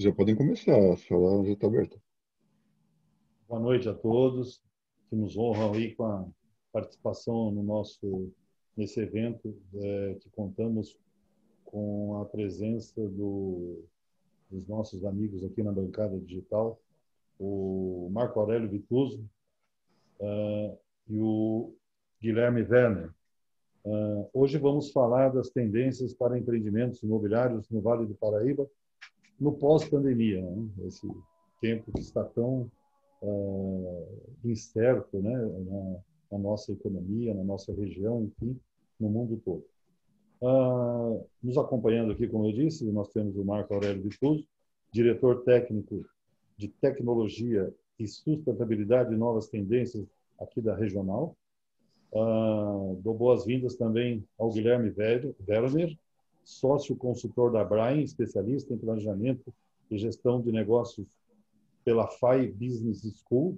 Já podem começar, a sala já está aberta. Boa noite a todos que nos honram aí com a participação nesse evento, que contamos com a presença dos nossos amigos aqui na bancada digital, o Marco Aurélio Vituso e o Guilherme Werner. Hoje vamos falar das tendências para empreendimentos imobiliários no Vale do Paraíba no pós-pandemia, né? Esse tempo que está tão incerto, né, na nossa economia, na nossa região, enfim, no mundo todo. Nos acompanhando aqui, como eu disse, nós temos o Marco Aurélio Vituso, diretor técnico de tecnologia e sustentabilidade e novas tendências aqui da Regional. Dou boas-vindas também ao Guilherme Werner, sócio consultor da Brain, especialista em planejamento e gestão de negócios pela FAI Business School,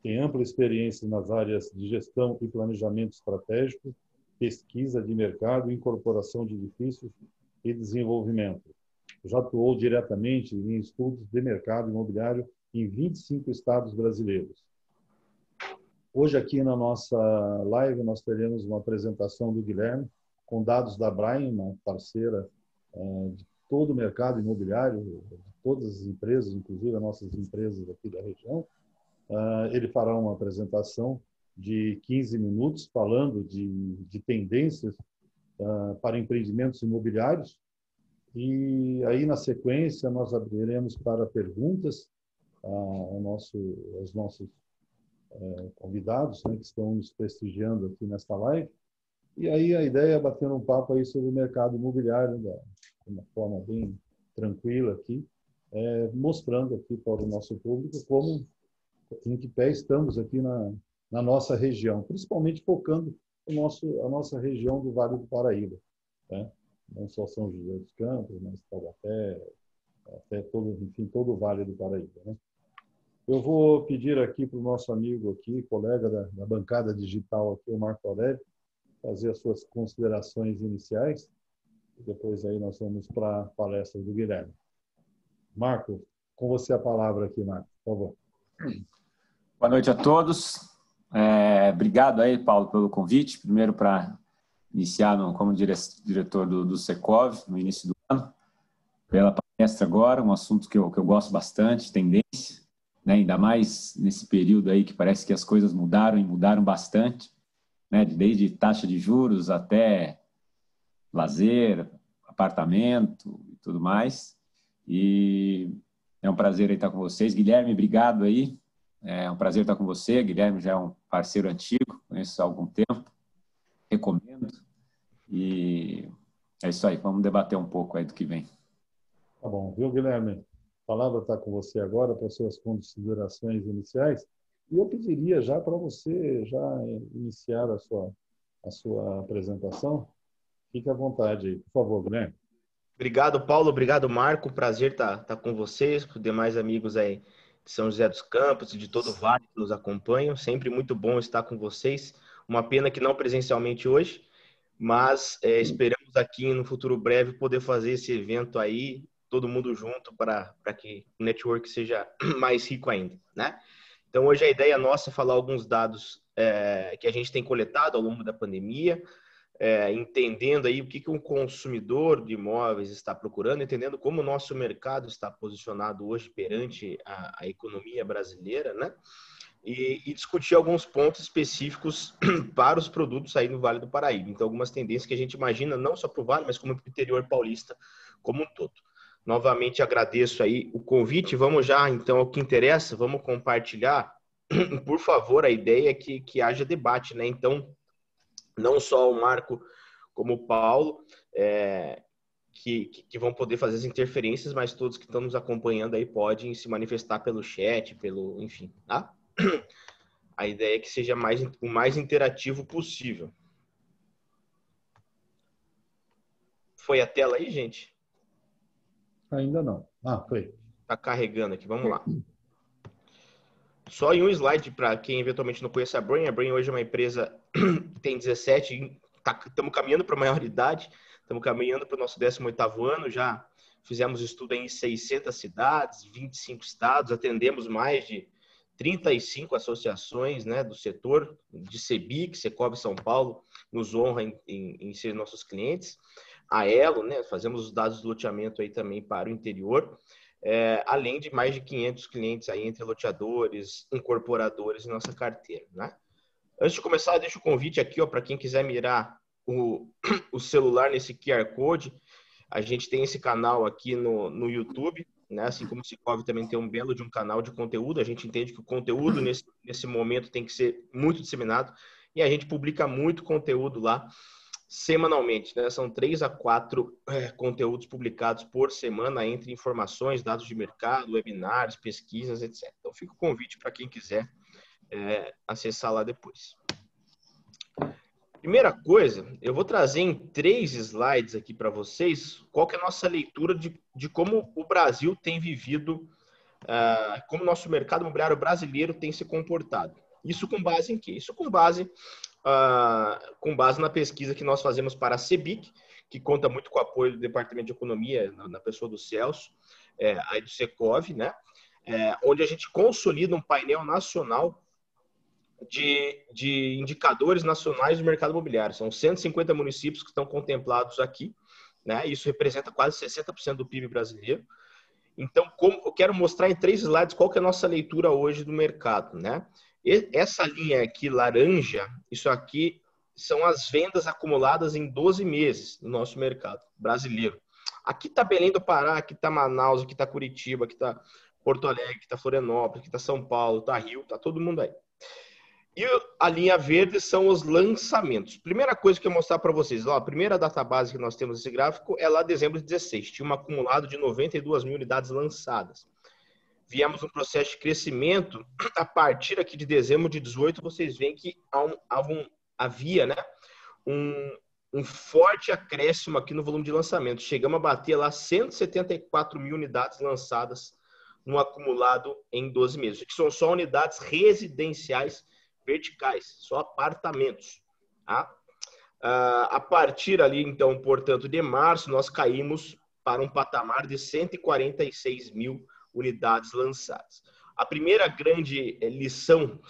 tem ampla experiência nas áreas de gestão e planejamento estratégico, pesquisa de mercado, incorporação de edifícios e desenvolvimento. Já atuou diretamente em estudos de mercado imobiliário em 25 estados brasileiros. Hoje, aqui na nossa live, nós teremos uma apresentação do Guilherme com dados da Brain, uma parceira de todo o mercado imobiliário, de todas as empresas, inclusive as nossas empresas aqui da região. Ele fará uma apresentação de 15 minutos falando de tendências para empreendimentos imobiliários. E aí, na sequência, nós abriremos para perguntas aos nossos convidados, né, que estão nos prestigiando aqui nesta live. E aí a ideia é bater um papo aí sobre o mercado imobiliário, de uma forma bem tranquila aqui, mostrando aqui para o nosso público em que pé estamos aqui na nossa região, principalmente focando a nossa região do Vale do Paraíba, né? Não só São José dos Campos, mas Taubaté, até todo o Vale do Paraíba, né? Eu vou pedir aqui para o nosso amigo aqui, colega da bancada digital aqui, o Marco Aurélio, fazer as suas considerações iniciais, e depois aí nós vamos para a palestra do Guilherme. Marco, com você a palavra aqui, Marco, por favor. Boa noite a todos. Obrigado aí, Paulo, pelo convite. Primeiro, para iniciar como diretor do Secov, no início do ano, pela palestra agora, um assunto que eu gosto bastante, tendência, né? Ainda mais nesse período aí que parece que as coisas mudaram e mudaram bastante, né? Desde taxa de juros até lazer, apartamento e tudo mais. E é um prazer aí estar com vocês. Guilherme, obrigado aí. É um prazer estar com você. Guilherme já é um parceiro antigo, conheço há algum tempo, recomendo. E é isso aí, vamos debater um pouco aí do que vem. Tá bom, viu, Guilherme? A palavra está com você agora para suas considerações iniciais. E eu pediria já para você já iniciar a sua apresentação. Fique à vontade aí, por favor, Guilherme. Obrigado, Paulo. Obrigado, Marco. Prazer estar com vocês, com os demais amigos aí de São José dos Campos e de todo o Vale que nos acompanham. Sempre muito bom estar com vocês. Uma pena que não presencialmente hoje, mas esperamos aqui no futuro breve poder fazer esse evento aí, todo mundo junto, para que o network seja mais rico ainda, né? Então, hoje a ideia nossa é falar alguns dados que a gente tem coletado ao longo da pandemia, entendendo aí o que um consumidor de imóveis está procurando, entendendo como o nosso mercado está posicionado hoje perante a economia brasileira, né? E discutir alguns pontos específicos para os produtos aí no Vale do Paraíba. Então, algumas tendências que a gente imagina não só para o Vale, mas como para o interior paulista como um todo. Novamente, agradeço aí o convite. Vamos já, então, ao que interessa. Vamos compartilhar, por favor, a ideia é que haja debate, né? Então, não só o Marco como o Paulo, que vão poder fazer as interferências, mas todos que estão nos acompanhando aí podem se manifestar pelo chat, enfim, tá? A ideia é que seja o mais interativo possível. Foi a tela aí, gente? Ainda não. Foi. Tá carregando aqui, vamos lá. Só em um slide, para quem eventualmente não conhece a Brain hoje é uma empresa que tem 17, estamos caminhando para a maioridade, estamos caminhando para o nosso 18º ano, já fizemos estudo em 600 cidades, 25 estados, atendemos mais de 35 associações, né, do setor de Sebic, Secov São Paulo, nos honra em ser nossos clientes. A Elo, né, fazemos os dados do loteamento aí também para o interior, além de mais de 500 clientes aí entre loteadores, incorporadores em nossa carteira, né? Antes de começar, deixo o convite aqui para quem quiser mirar o celular nesse QR Code. A gente tem esse canal aqui no YouTube, né? Assim como o Secov também tem um belo de um canal de conteúdo. A gente entende que o conteúdo nesse momento tem que ser muito disseminado e a gente publica muito conteúdo lá semanalmente, né? São 3 a 4 conteúdos publicados por semana entre informações, dados de mercado, webinários, pesquisas, etc. Então fica o convite para quem quiser acessar lá depois. Primeira coisa, eu vou trazer em 3 slides aqui para vocês qual que é a nossa leitura de como o Brasil tem vivido, como o nosso mercado imobiliário brasileiro tem se comportado. Isso com base em quê? Isso com base na pesquisa que nós fazemos para a Sebic, que conta muito com o apoio do Departamento de Economia, na pessoa do Celso, aí do Secov, né? Onde a gente consolida um painel nacional de indicadores nacionais do mercado imobiliário. São 150 municípios que estão contemplados aqui, né? Isso representa quase 60% do PIB brasileiro. Então, eu quero mostrar em 3 slides qual que é a nossa leitura hoje do mercado, né? Essa linha aqui, laranja, isso aqui são as vendas acumuladas em 12 meses no nosso mercado brasileiro. Aqui está Belém do Pará, aqui está Manaus, aqui está Curitiba, aqui está Porto Alegre, aqui está Florianópolis, aqui está São Paulo, está Rio, está todo mundo aí. E a linha verde são os lançamentos. Primeira coisa que eu vou mostrar para vocês, a primeira database que nós temos nesse gráfico é lá de dezembro de 16. Tinha um acumulado de 92 mil unidades lançadas. Viemos um processo de crescimento. A partir aqui de dezembro de 18, vocês veem que havia, né, um forte acréscimo aqui no volume de lançamentos. Chegamos a bater lá 174 mil unidades lançadas no acumulado em 12 meses. Que são só unidades residenciais verticais, só apartamentos. Tá? A partir ali, então, portanto, de março, nós caímos para um patamar de 146 mil unidades lançadas. A primeira grande lição,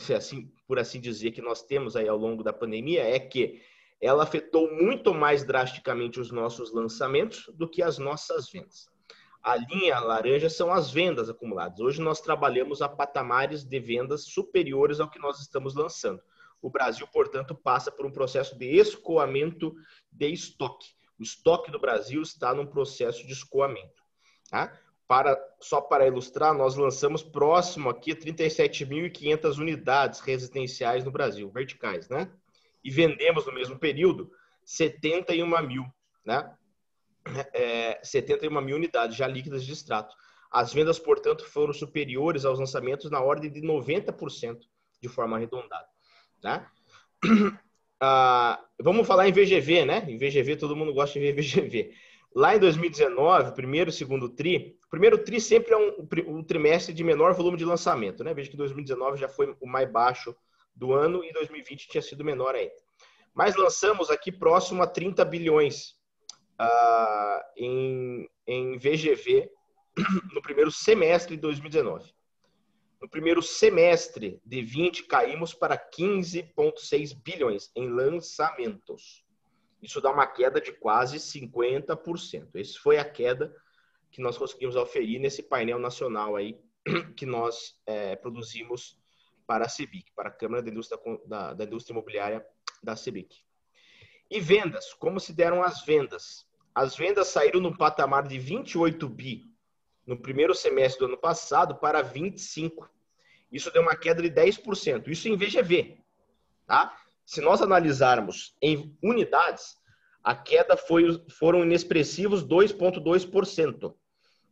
por assim dizer, que nós temos aí ao longo da pandemia é que ela afetou muito mais drasticamente os nossos lançamentos do que as nossas vendas. A linha laranja são as vendas acumuladas. Hoje nós trabalhamos a patamares de vendas superiores ao que nós estamos lançando. O Brasil, portanto, passa por um processo de escoamento de estoque. O estoque do Brasil está num processo de escoamento. Tá? Só para ilustrar, nós lançamos próximo aqui 37.500 unidades residenciais no Brasil, verticais, né? E vendemos no mesmo período 71 mil, né? 71 mil unidades já líquidas de extrato. As vendas, portanto, foram superiores aos lançamentos na ordem de 90%, de forma arredondada. Tá? Vamos falar em VGV, né? Em VGV, todo mundo gosta de ver VGV. Lá em 2019, primeiro e segundo tri, o primeiro tri sempre é um trimestre de menor volume de lançamento, né? Veja que 2019 já foi o mais baixo do ano e 2020 tinha sido menor ainda. Mas lançamos aqui próximo a 30 bilhões em VGV no primeiro semestre de 2019. No primeiro semestre de 20, caímos para 15,6 bilhões em lançamentos. Isso dá uma queda de quase 50%. Essa foi a queda que nós conseguimos oferir nesse painel nacional aí que nós produzimos para a Sebic, para a Câmara da Indústria Imobiliária da Sebic. E vendas, como se deram as vendas? As vendas saíram no patamar de 28 bi no primeiro semestre do ano passado para 25. Isso deu uma queda de 10%. Isso em VGV. Tá? Se nós analisarmos em unidades, a queda foram inexpressivos 2,2%.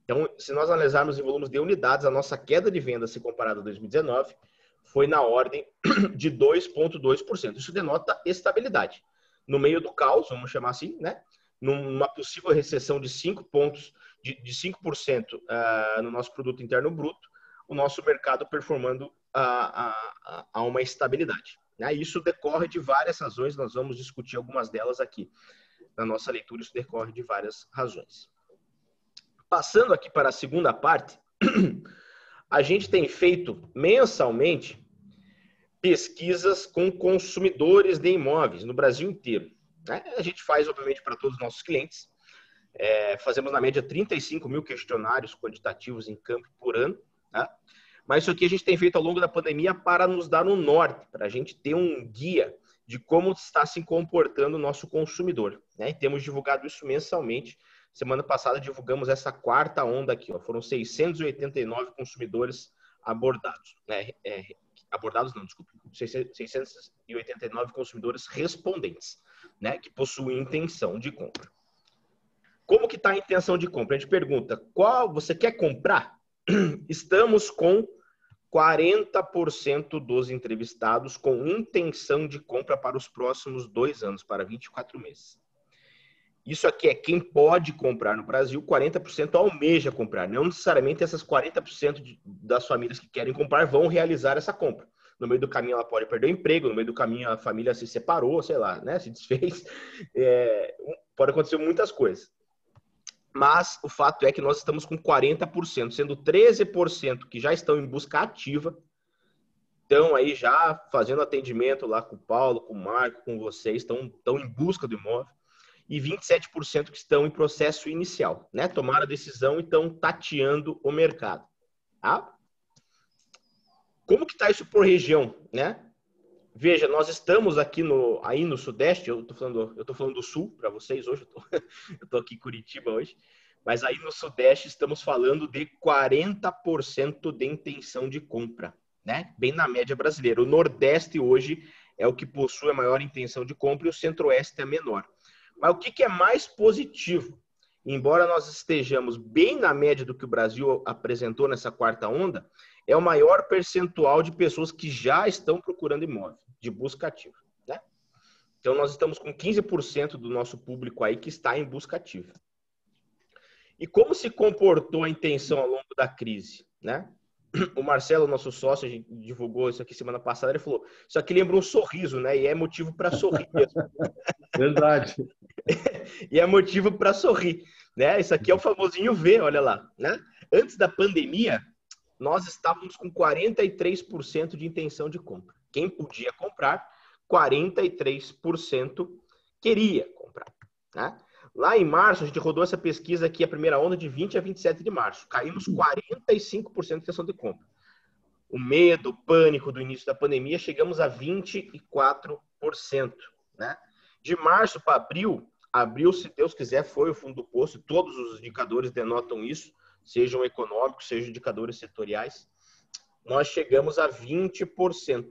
Então, se nós analisarmos em volumes de unidades, a nossa queda de venda, se comparada a 2019, foi na ordem de 2,2%. Isso denota estabilidade. No meio do caos, vamos chamar assim, né? Numa possível recessão de 5 pontos, de 5% no nosso produto interno bruto, o nosso mercado performando a uma estabilidade. Né? Isso decorre de várias razões, nós vamos discutir algumas delas aqui na nossa leitura, isso decorre de várias razões. Passando aqui para a segunda parte, a gente tem feito mensalmente pesquisas com consumidores de imóveis no Brasil inteiro. A gente faz, obviamente, para todos os nossos clientes. Fazemos, na média, 35 mil questionários quantitativos em campo por ano. Tá? Mas isso aqui a gente tem feito ao longo da pandemia para nos dar um norte, para a gente ter um guia de como está se comportando o nosso consumidor. E temos divulgado isso mensalmente. Semana passada divulgamos essa quarta onda aqui. Foram 689 consumidores abordados. Abordados não, desculpa. 689 consumidores respondentes, que possuem intenção de compra. Como que está a intenção de compra? A gente pergunta, qual você quer comprar? Estamos com 40% dos entrevistados com intenção de compra para os próximos 2 anos, para 24 meses. Isso aqui é quem pode comprar no Brasil, 40% almeja comprar. Não necessariamente essas 40% das famílias que querem comprar vão realizar essa compra. No meio do caminho ela pode perder o emprego, no meio do caminho a família se separou, sei lá, se desfez. Pode acontecer muitas coisas. Mas o fato é que nós estamos com 40%, sendo 13% que já estão em busca ativa, estão aí já fazendo atendimento lá com o Paulo, com o Marco, com vocês, estão em busca do imóvel, e 27% que estão em processo inicial, tomaram a decisão e estão tateando o mercado. Tá? Como que está isso por região, Veja, nós estamos aqui aí no Sudeste, eu tô falando do Sul para vocês hoje, eu tô aqui em Curitiba hoje, mas aí no Sudeste estamos falando de 40% de intenção de compra, bem na média brasileira. O Nordeste hoje é o que possui a maior intenção de compra e o Centro-Oeste é menor. Mas o que é mais positivo? Embora nós estejamos bem na média do que o Brasil apresentou nessa quarta onda, é o maior percentual de pessoas que já estão procurando imóvel, de busca ativa. Então, nós estamos com 15% do nosso público aí que está em busca ativa. E como se comportou a intenção ao longo da crise? O Marcelo, nosso sócio, a gente divulgou isso aqui semana passada, ele falou, isso aqui lembra um sorriso, e é motivo para sorrir mesmo. Verdade. E é motivo para sorrir, Isso aqui é o famosinho V, olha lá, Antes da pandemia, nós estávamos com 43% de intenção de compra. Quem podia comprar, 43% queria comprar. Lá em março, a gente rodou essa pesquisa aqui, a primeira onda, de 20 a 27 de março. Caímos 45% de intenção de compra. O medo, o pânico do início da pandemia, chegamos a 24%. De março para abril, se Deus quiser, foi o fundo do poço. Todos os indicadores denotam isso, sejam econômicos, sejam indicadores setoriais. Nós chegamos a 20%.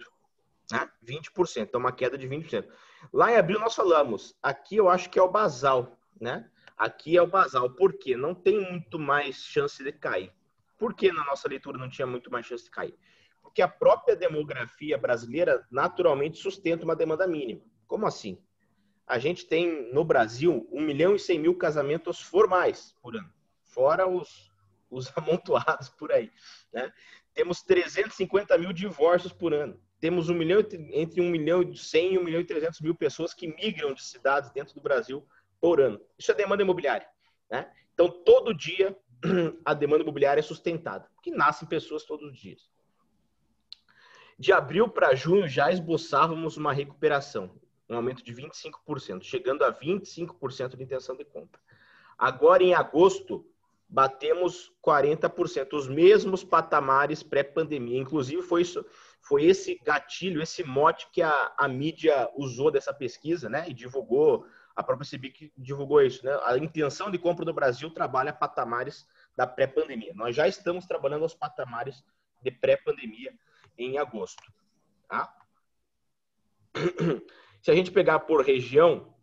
20%, então uma queda de 20%. Lá em abril nós falamos, aqui eu acho que é o basal, Aqui é o basal, por quê? Não tem muito mais chance de cair. Por que na nossa leitura não tinha muito mais chance de cair? Porque a própria demografia brasileira naturalmente sustenta uma demanda mínima. Como assim? A gente tem no Brasil 1.100.000 casamentos formais por ano, fora os amontoados por aí. Temos 350 mil divórcios por ano. Temos entre 1.100.000 e 1.300.000 pessoas que migram de cidades dentro do Brasil por ano. Isso é demanda imobiliária. Então, todo dia, a demanda imobiliária é sustentada, porque nascem pessoas todos os dias. De abril para junho, já esboçávamos uma recuperação, um aumento de 25%, chegando a 25% de intenção de compra. Agora, em agosto, batemos 40%, os mesmos patamares pré-pandemia. Inclusive, foi esse gatilho, esse mote que a mídia usou dessa pesquisa, e divulgou, a própria CBIC divulgou isso, A intenção de compra do Brasil trabalha patamares da pré-pandemia. Nós já estamos trabalhando aos patamares de pré-pandemia em agosto. Se a gente pegar por região,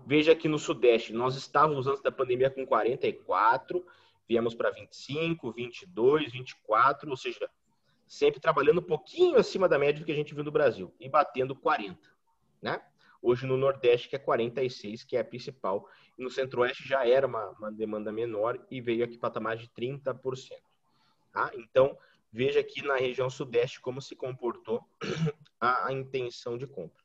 veja que no Sudeste, nós estávamos antes da pandemia com 44, viemos para 25, 22, 24, ou seja, sempre trabalhando um pouquinho acima da média do que a gente viu no Brasil e batendo 40, Hoje no Nordeste, que é 46, que é a principal, e no Centro-Oeste já era uma demanda menor e veio aqui patamar de 30%. Então, veja aqui na região Sudeste como se comportou a intenção de compra.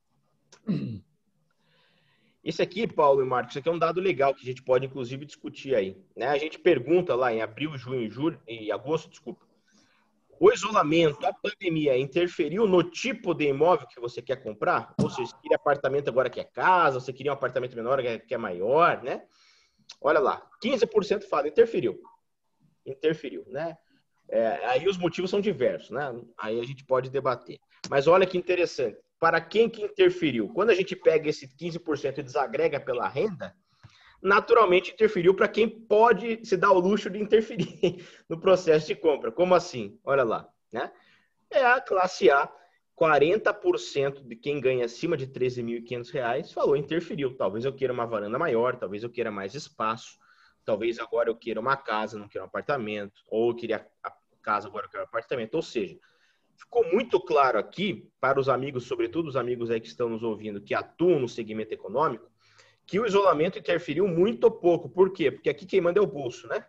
Esse aqui, Paulo e Marcos, isso aqui é um dado legal que a gente pode, inclusive, discutir aí. Né? A gente pergunta lá em abril, junho, julho e agosto, desculpa. O isolamento, a pandemia, interferiu no tipo de imóvel que você quer comprar? Ou seja, você queria apartamento, agora quer casa, você queria um apartamento menor, quer maior, né? Olha lá, 15% fala, interferiu. Interferiu, né? Aí os motivos são diversos, né? Aí a gente pode debater. Mas olha que interessante. Para quem que interferiu? Quando a gente pega esse 15% e desagrega pela renda, naturalmente interferiu para quem pode se dar o luxo de interferir no processo de compra. Como assim? Olha lá, né? É a classe A, 40% de quem ganha acima de R$13.500 falou interferiu. Talvez eu queira uma varanda maior, talvez eu queira mais espaço, talvez agora eu queira uma casa, não queira um apartamento, ou eu queria a casa, agora eu quero um apartamento. Ou seja, ficou muito claro aqui para os amigos, sobretudo os amigos aí que estão nos ouvindo, que atuam no segmento econômico, que o isolamento interferiu muito ou pouco. Por quê? Porque aqui quem manda é o bolso, né?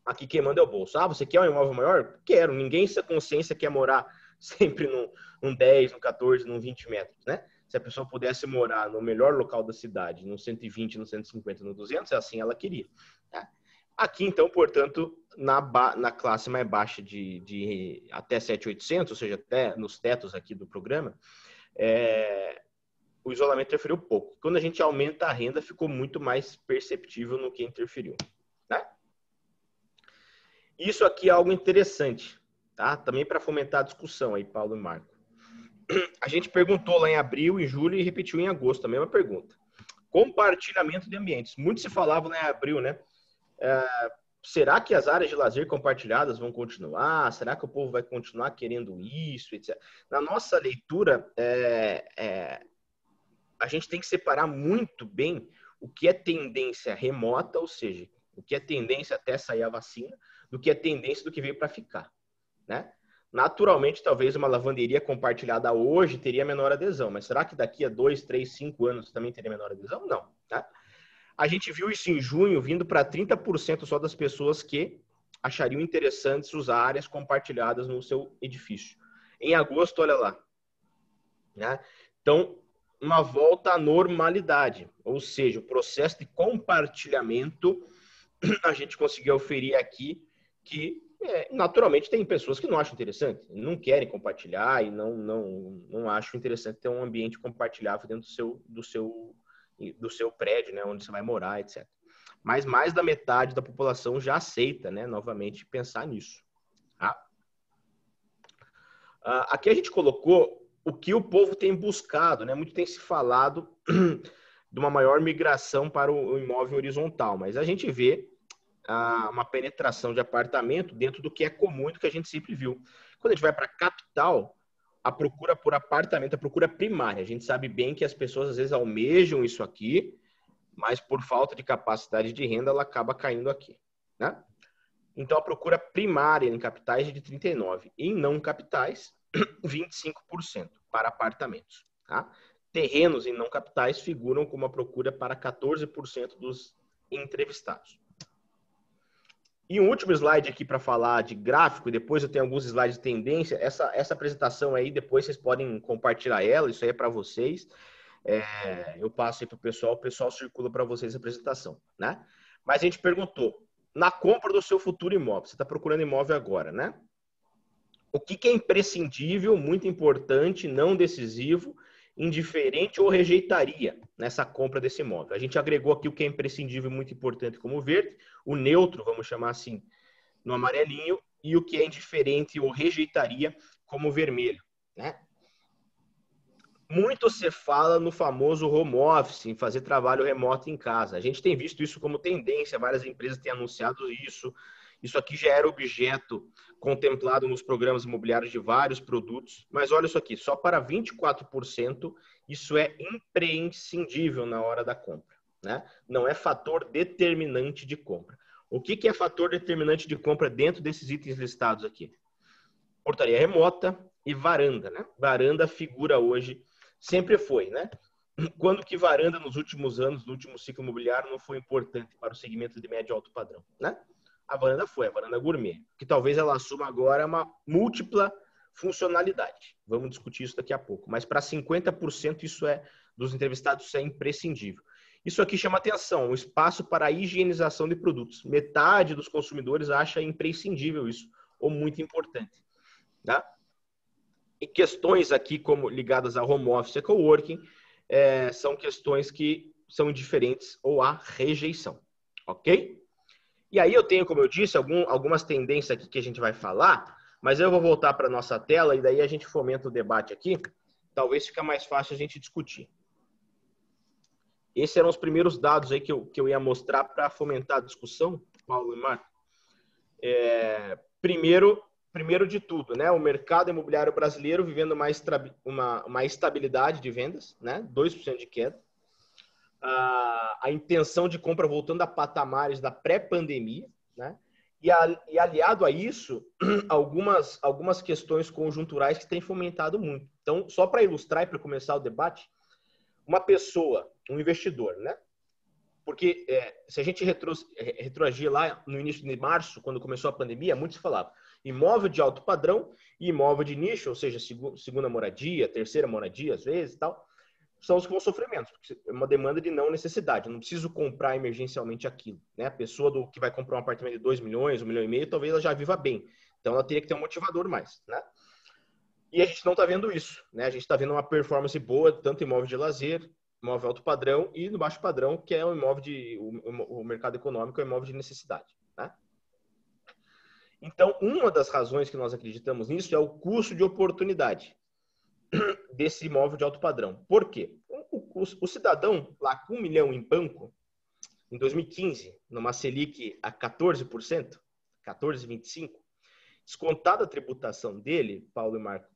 Aqui quem manda é o bolso. Ah, você quer um imóvel maior? Quero. Ninguém, sem consciência, quer morar sempre num 10, num 14, num 20 metros, né? Se a pessoa pudesse morar no melhor local da cidade, no 120, no 150, no 200, assim ela queria. Né? Aqui, então, portanto, na classe mais baixa de até 7.800, ou seja, até nos tetos aqui do programa, o isolamento interferiu pouco. Quando a gente aumenta a renda, ficou muito mais perceptível no que interferiu. Né? Isso aqui é algo interessante, tá? Também para fomentar a discussão aí, Paulo e Marco. A gente perguntou lá em abril, em julho e repetiu em agosto a mesma pergunta. Compartilhamento de ambientes. Muito se falava lá em abril, né? Será que as áreas de lazer compartilhadas vão continuar? Será que o povo vai continuar querendo isso, etc? Na nossa leitura, a gente tem que separar muito bem o que é tendência remota, ou seja, o que é tendência até sair a vacina, do que é tendência do que veio para ficar, né? Naturalmente, talvez uma lavanderia compartilhada hoje teria menor adesão, mas será que daqui a 2, 3, 5 anos também teria menor adesão? Não, tá? A gente viu isso em junho, vindo para 30% só das pessoas que achariam interessantes usar áreas compartilhadas no seu edifício. Em agosto, olha lá. Né? Então, uma volta à normalidade, ou seja, o processo de compartilhamento, a gente conseguiu oferir aqui que, naturalmente, tem pessoas que não acham interessante, não querem compartilhar e não acham interessante ter um ambiente compartilhável dentro do seu prédio, né, onde você vai morar, etc. Mas mais da metade da população já aceita, né, novamente, pensar nisso. Tá? Aqui a gente colocou o que o povo tem buscado, né? Muito tem se falado de uma maior migração para o imóvel horizontal, mas a gente vê uma penetração de apartamento dentro do que é comum e do que a gente sempre viu. Quando a gente vai para a capital, a procura por apartamento, a procura primária. A gente sabe bem que as pessoas às vezes almejam isso aqui, mas por falta de capacidade de renda, ela acaba caindo aqui, né? Então, a procura primária em capitais é de 39%. Em não capitais, 25% para apartamentos. Tá? Terrenos em não capitais figuram como a procura para 14% dos entrevistados. E um último slide aqui para falar de gráfico, e depois eu tenho alguns slides de tendência. Essa apresentação aí, depois vocês podem compartilhar ela, isso aí é para vocês. Eu passo aí para o pessoal circula para vocês a apresentação. Né? Mas a gente perguntou, na compra do seu futuro imóvel, você está procurando imóvel agora, né? O que é imprescindível, muito importante, não decisivo, indiferente ou rejeitaria nessa compra desse imóvel? A gente agregou aqui o que é imprescindível, muito importante, como verde, o neutro, vamos chamar assim, no amarelinho, e o que é indiferente ou rejeitaria como vermelho, né? Muito se fala no famoso home office, em fazer trabalho remoto em casa. A gente tem visto isso como tendência, várias empresas têm anunciado isso. Isso aqui já era objeto contemplado nos programas imobiliários de vários produtos. Mas olha isso aqui, só para 24% isso é imprescindível na hora da compra. Né? Não é fator determinante de compra. O que é fator determinante de compra dentro desses itens listados aqui? Portaria remota e varanda. Né? Varanda figura hoje, sempre foi, né? Quando que varanda nos últimos anos, no último ciclo imobiliário, não foi importante para o segmento de médio e alto padrão, né? A varanda foi, a varanda gourmet, que talvez ela assuma agora uma múltipla funcionalidade. Vamos discutir isso daqui a pouco. Mas para 50% isso é dos entrevistados se é imprescindível. Isso aqui chama atenção, o espaço para a higienização de produtos. Metade dos consumidores acha imprescindível isso, ou muito importante. Tá? E questões aqui como ligadas ao home office e coworking são questões que são indiferentes ou há rejeição. Ok? E aí eu tenho, como eu disse, algumas tendências aqui que a gente vai falar, mas eu vou voltar para a nossa tela e daí a gente fomenta o debate aqui. Talvez fique mais fácil a gente discutir. Esses eram os primeiros dados aí que eu ia mostrar para fomentar a discussão, Paulo e Marco. Primeiro de tudo, né, o mercado imobiliário brasileiro vivendo uma estabilidade de vendas, né, 2% de queda. A intenção de compra voltando a patamares da pré-pandemia, né, e aliado a isso, algumas questões conjunturais que têm fomentado muito. Então, só para ilustrar e para começar o debate, uma pessoa, um investidor, né? Porque se a gente retroagir lá no início de março, quando começou a pandemia, muitos falavam imóvel de alto padrão e imóvel de nicho, ou seja, segunda moradia, terceira moradia, às vezes e tal, são os que vão sofrer menos, porque é uma demanda de não necessidade. Eu não preciso comprar emergencialmente aquilo, né? A pessoa que vai comprar um apartamento de 2 milhões, 1,5 milhão, talvez ela já viva bem. Então, ela teria que ter um motivador mais, né? E a gente não está vendo isso, né? A gente está vendo uma performance boa, tanto em imóvel de lazer, imóvel alto padrão e no baixo padrão, que é o imóvel o mercado econômico, é o imóvel de necessidade, né? Então, uma das razões que nós acreditamos nisso é o custo de oportunidade desse imóvel de alto padrão. Por quê? O cidadão lá com 1 milhão em banco, em 2015, numa Selic a 14%, 14,25%, descontada a tributação dele, Paulo e Marco,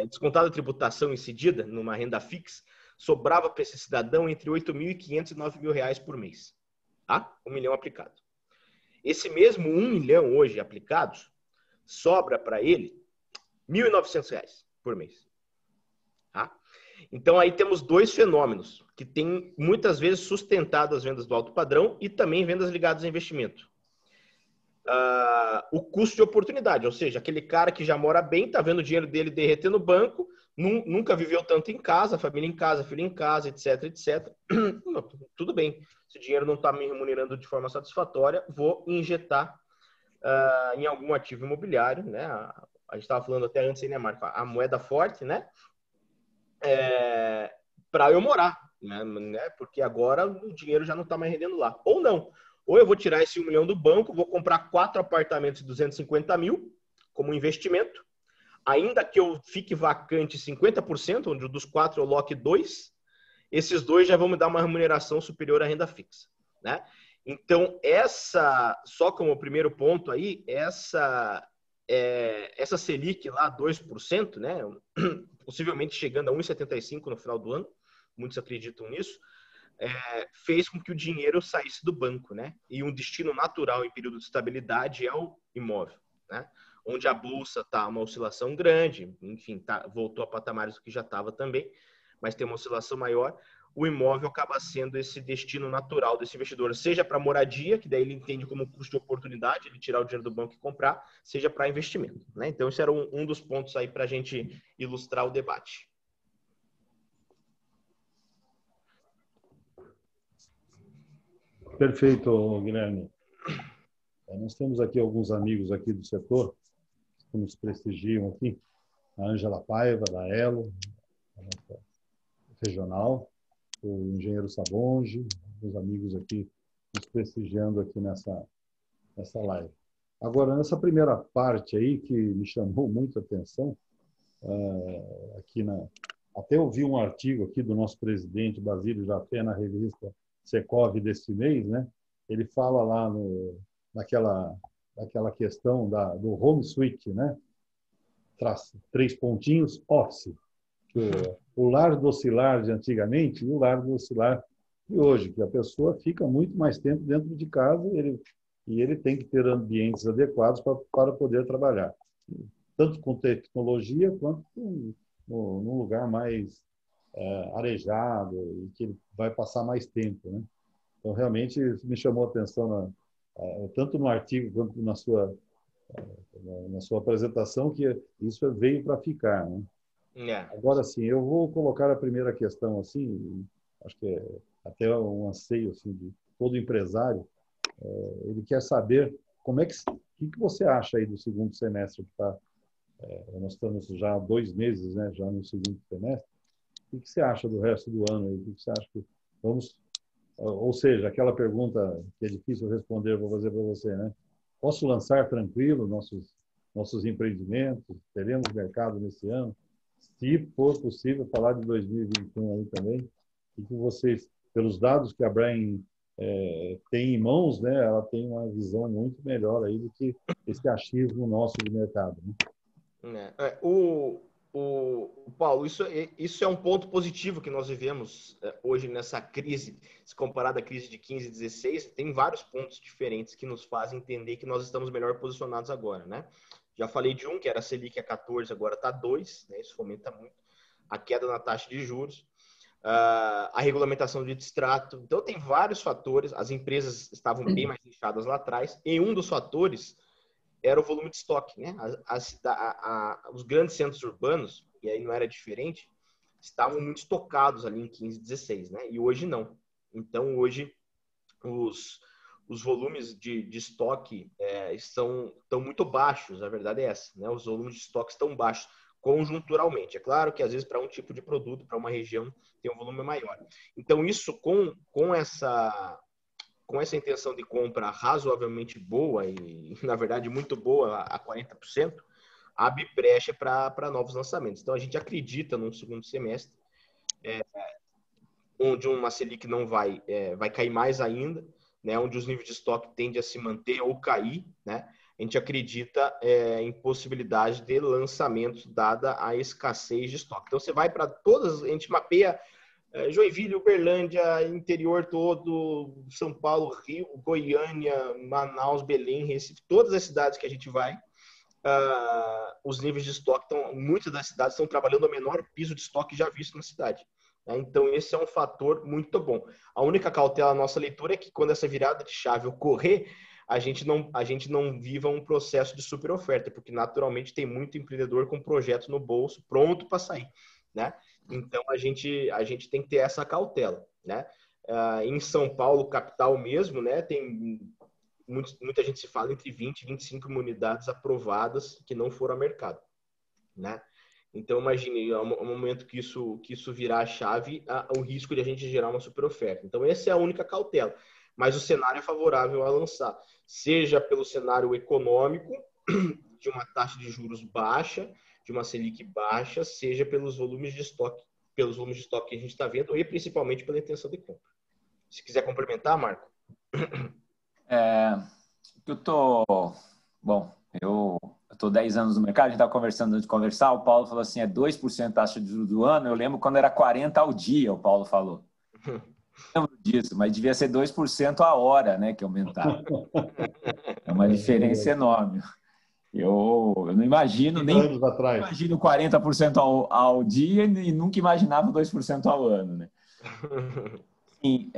descontada a tributação incidida numa renda fixa, sobrava para esse cidadão entre R$ 8.500 e R$ 9.000 por mês. Tá? 1 milhão aplicado. Esse mesmo 1 milhão hoje aplicados, sobra para ele R$ 1.900 por mês. Tá? Então, aí temos dois fenômenos que têm muitas vezes sustentado as vendas do alto padrão e também vendas ligadas a investimento. O custo de oportunidade, ou seja, aquele cara que já mora bem, está vendo o dinheiro dele derreter no banco, nunca viveu tanto em casa, família em casa, filho em casa, etc, etc. Tudo bem, se o dinheiro não está me remunerando de forma satisfatória, vou injetar em algum ativo imobiliário, né? A gente estava falando até antes aí, né, Marco? A moeda forte, né? Para eu morar, né? Porque agora o dinheiro já não está mais rendendo lá. Ou não. Ou eu vou tirar esse 1 milhão do banco, vou comprar 4 apartamentos de 250 mil como investimento, ainda que eu fique vacante 50%, onde dos 4 eu loque 2, esses 2 já vão me dar uma remuneração superior à renda fixa, né? Então, só como primeiro ponto aí, essa Selic lá, 2%, né? Possivelmente chegando a 1,75 no final do ano, muitos acreditam nisso, fez com que o dinheiro saísse do banco, né? E um destino natural em período de estabilidade é o imóvel, né? Onde a bolsa está uma oscilação grande, enfim, voltou a patamares do que já estava também, mas tem uma oscilação maior. O imóvel acaba sendo esse destino natural desse investidor, seja para moradia, que daí ele entende como custo de oportunidade, ele tirar o dinheiro do banco e comprar, seja para investimento, né? Então, esse era um dos pontos aí para a gente ilustrar o debate. Perfeito, Guilherme. Nós temos aqui alguns amigos aqui do setor que nos prestigiam aqui. A Ângela Paiva, da Elo, a nossa regional, o engenheiro Sabonge, os amigos aqui nos prestigiando aqui nessa live. Agora, nessa primeira parte aí, que me chamou muito a atenção, até eu vi um artigo aqui do nosso presidente Basílio Jafé na revista Secov deste mês, né? Ele fala lá naquela questão do home suite, né? 3 pontinhos, office. O lar docilar de antigamente e o lar docilar de hoje, que a pessoa fica muito mais tempo dentro de casa e ele tem que ter ambientes adequados para poder trabalhar, tanto com tecnologia quanto num lugar mais arejado e que ele vai passar mais tempo, né? Então, realmente, me chamou a atenção tanto no artigo quanto na sua apresentação, que isso veio para ficar, né? É. Agora sim, eu vou colocar a primeira questão assim, acho que é até um anseio assim de todo empresário. Ele quer saber como é que você acha aí do segundo semestre que tá, nós estamos já há 2 meses, né, já no segundo semestre. O que você acha do resto do ano aí? O que você acha que vamos, ou seja, aquela pergunta que é difícil responder, eu vou fazer para você, né? Posso lançar tranquilo nossos empreendimentos? Teremos mercado nesse ano? Se for possível, falar de 2021 aí também. E que vocês, pelos dados que a Brain tem em mãos, né, ela tem uma visão muito melhor aí do que esse achismo nosso de mercado, né? O Paulo, isso é um ponto positivo que nós vivemos hoje nessa crise, se comparado à crise de 15 e 16, tem vários pontos diferentes que nos fazem entender que nós estamos melhor posicionados agora, né? Já falei de um, que era a Selic a 14, agora está 2, né? Isso fomenta muito. A queda na taxa de juros, a regulamentação de distrato. Então, tem vários fatores. As empresas estavam bem mais inchadas lá atrás. E um dos fatores era o volume de estoque, né? Os grandes centros urbanos, e aí não era diferente, estavam muito estocados ali em 15, 16, né? E hoje não. Então, hoje, os volumes de estoque estão muito baixos, a verdade é essa, né? Os volumes de estoque estão baixos conjunturalmente. É claro que, às vezes, para um tipo de produto, para uma região, tem um volume maior. Então, isso com essa intenção de compra razoavelmente boa e, na verdade, muito boa, a 40%, abre brecha para novos lançamentos. Então, a gente acredita num segundo semestre, onde uma Selic não vai cair mais ainda, né, onde os níveis de estoque tendem a se manter ou cair, né? A gente acredita em possibilidade de lançamentos, dada a escassez de estoque. Então, você vai para todas, a gente mapeia Joinville, Uberlândia, interior todo, São Paulo, Rio, Goiânia, Manaus, Belém, Recife, todas as cidades que a gente vai, os níveis de estoque muitas das cidades estão trabalhando ao menor piso de estoque já visto na cidade. Né? Então, esse é um fator muito bom. A única cautela da nossa leitura é que quando essa virada de chave ocorrer, a gente não viva um processo de super oferta, porque naturalmente tem muito empreendedor com projeto no bolso pronto para sair, né? Então, a gente tem que ter essa cautela, né? Em São Paulo, capital mesmo, né? Tem muita gente se fala entre 20 e 25 unidades aprovadas que não foram ao mercado, né? Então, imagine, ao momento que isso virar a chave, o risco de a gente gerar uma super oferta. Então, essa é a única cautela. Mas o cenário é favorável a lançar, seja pelo cenário econômico, de uma taxa de juros baixa, de uma Selic baixa, seja pelos volumes de estoque que a gente está vendo, e principalmente pela intenção de compra. Se quiser complementar, Marco. Eu estou 10 anos no mercado, a gente estava conversando antes de conversar, o Paulo falou assim, 2% taxa de juros do ano, eu lembro quando era 40 ao dia, o Paulo falou. Não lembro disso, mas devia ser 2% a hora, né, que aumentava. É uma diferença enorme. Eu não imagino, nem imagino 40% ao dia e nunca imaginava 2% ao ano, né? Sim,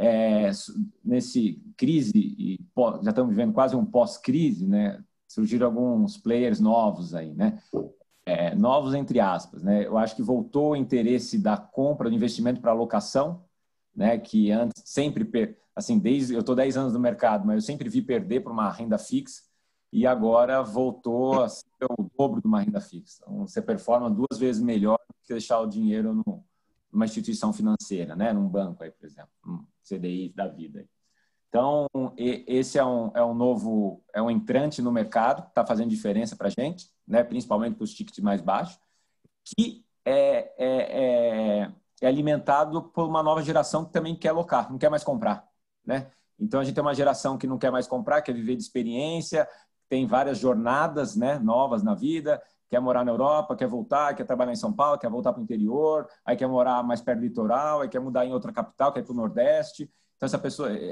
nesse crise, já estamos vivendo quase um pós-crise, né? Surgiram alguns players novos aí, né? Novos entre aspas, né? Eu acho que voltou o interesse da compra, do investimento para alocação, né? Que antes sempre, assim, eu estou 10 anos no mercado, mas eu sempre vi perder para uma renda fixa e agora voltou a ser o dobro de uma renda fixa. Então, você performa 2 vezes melhor do que deixar o dinheiro numa instituição financeira, né? Num banco, aí, por exemplo, um CDI da vida. Então, esse é um entrante no mercado que está fazendo diferença para a gente, né? Principalmente para os tickets mais baixos, que é alimentado por uma nova geração que também quer alocar, não quer mais comprar, né? Então, a gente tem uma geração que não quer mais comprar, quer viver de experiência, tem várias jornadas, né, novas na vida, quer morar na Europa, quer voltar, quer trabalhar em São Paulo, quer voltar para o interior, aí quer morar mais perto do litoral, aí quer mudar em outra capital, quer ir para o Nordeste. Então,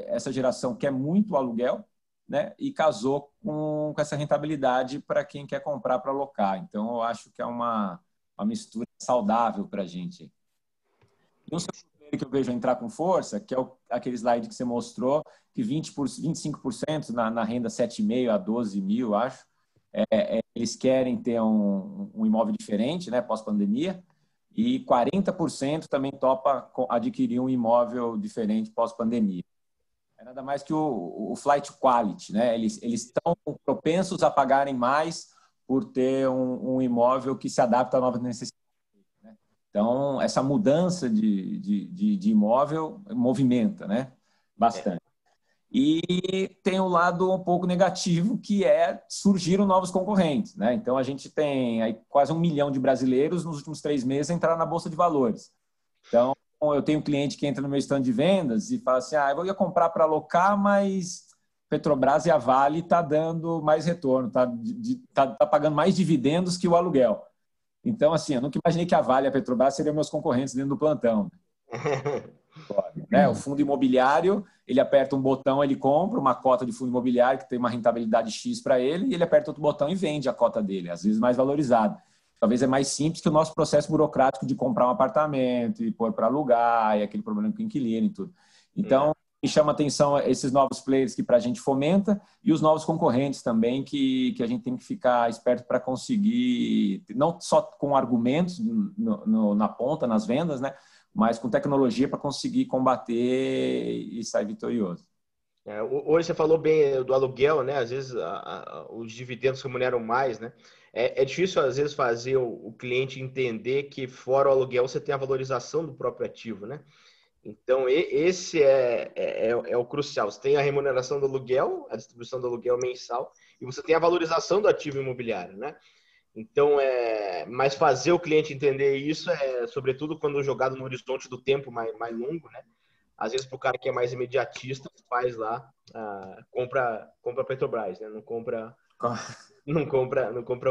essa geração quer muito aluguel, né, e casou com essa rentabilidade para quem quer comprar para alocar. Então, eu acho que é uma mistura saudável para a gente. E um segundo que eu vejo entrar com força, que é aquele slide que você mostrou, que 25% na renda 7,5 a 12 mil, acho, eles querem ter um imóvel diferente, né, pós-pandemia, e 40% também topa adquirir um imóvel diferente pós-pandemia. É nada mais que o flight quality, né? Eles estão propensos a pagarem mais por ter um imóvel que se adapta à nova necessidade. Né? Então, essa mudança de imóvel movimenta, né? Bastante. E tem o lado um pouco negativo, que surgiram novos concorrentes. Né? Então, a gente tem aí quase 1 milhão de brasileiros nos últimos 3 meses entraram na Bolsa de Valores. Então, eu tenho um cliente que entra no meu stand de vendas e fala assim, eu ia comprar para alocar, mas Petrobras e a Vale está dando mais retorno, tá pagando mais dividendos que o aluguel. Então, assim, eu nunca imaginei que a Vale e a Petrobras seriam meus concorrentes dentro do plantão. Né? O fundo imobiliário, ele aperta um botão, ele compra uma cota de fundo imobiliário que tem uma rentabilidade X para ele, e ele aperta outro botão e vende a cota dele, às vezes mais valorizado. Talvez é mais simples que o nosso processo burocrático de comprar um apartamento e pôr para alugar, e aquele problema com o inquilino e tudo. Então, me chama a atenção esses novos players que para a gente fomenta e os novos concorrentes também que a gente tem que ficar esperto para conseguir, não só com argumentos na ponta, nas vendas, né? Mas com tecnologia para conseguir combater e sair vitorioso. Hoje você falou bem do aluguel, né? Às vezes os dividendos remuneram mais, né? É difícil, às vezes, fazer o cliente entender que fora o aluguel você tem a valorização do próprio ativo, né? Então, esse é o crucial. Você tem a remuneração do aluguel, a distribuição do aluguel mensal, e você tem a valorização do ativo imobiliário, né? Então, mas fazer o cliente entender isso sobretudo, quando jogado no horizonte do tempo mais longo, né? Às vezes, para o cara que é mais imediatista, faz lá, compra Petrobras, né? Não compra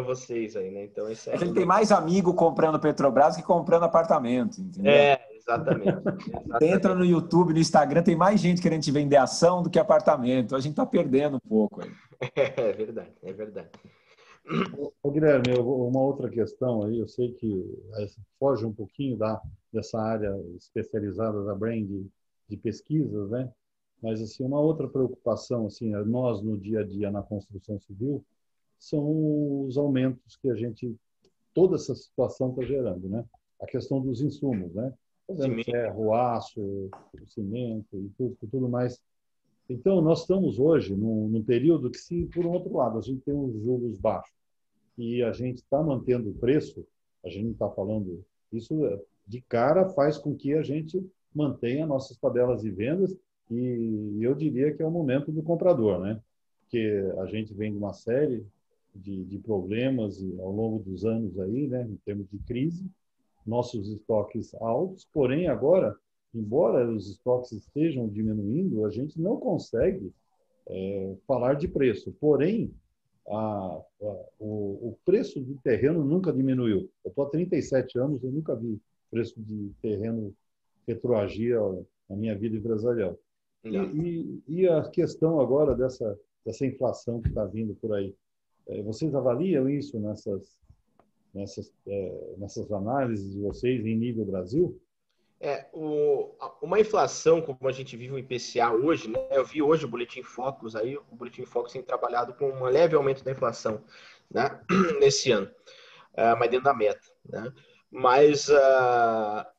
vocês aí, né? Então, isso é que ele tem mais amigo comprando Petrobras que comprando apartamento, entendeu? Exatamente. Você entra no YouTube, no Instagram, tem mais gente querendo te vender ação do que apartamento. A gente está perdendo um pouco aí. É verdade, é verdade. Guilherme, uma outra questão aí, eu sei que foge um pouquinho dessa área especializada da Brand de pesquisas, né? Mas assim, uma outra preocupação, assim, nós no dia a dia na construção civil, são os aumentos que toda essa situação está gerando, né? A questão dos insumos, né? Ferro, aço, o cimento e tudo mais. Então, nós estamos hoje num período que, se por um outro lado a gente tem os juros baixos e a gente está mantendo o preço, a gente não está falando isso, de cara faz com que a gente mantenha nossas tabelas de vendas, e eu diria que é o momento do comprador, né? Porque a gente vem de uma série de problemas ao longo dos anos aí, né, em termos de crise, nossos estoques altos, porém agora, embora os estoques estejam diminuindo, a gente não consegue falar de preço. Porém, o preço do terreno nunca diminuiu. Eu estou há 37 anos, eu nunca vi preço de terreno retroagir na minha vida empresarial. E a questão agora dessa inflação que está vindo por aí, vocês avaliam isso nessas análises de vocês em nível Brasil? Uma inflação como a gente vive o IPCA hoje, né? Eu vi hoje o Boletim Focus aí, o Boletim Focus tem trabalhado com um leve aumento da inflação, né? Nesse ano, mas dentro da meta, né? Mas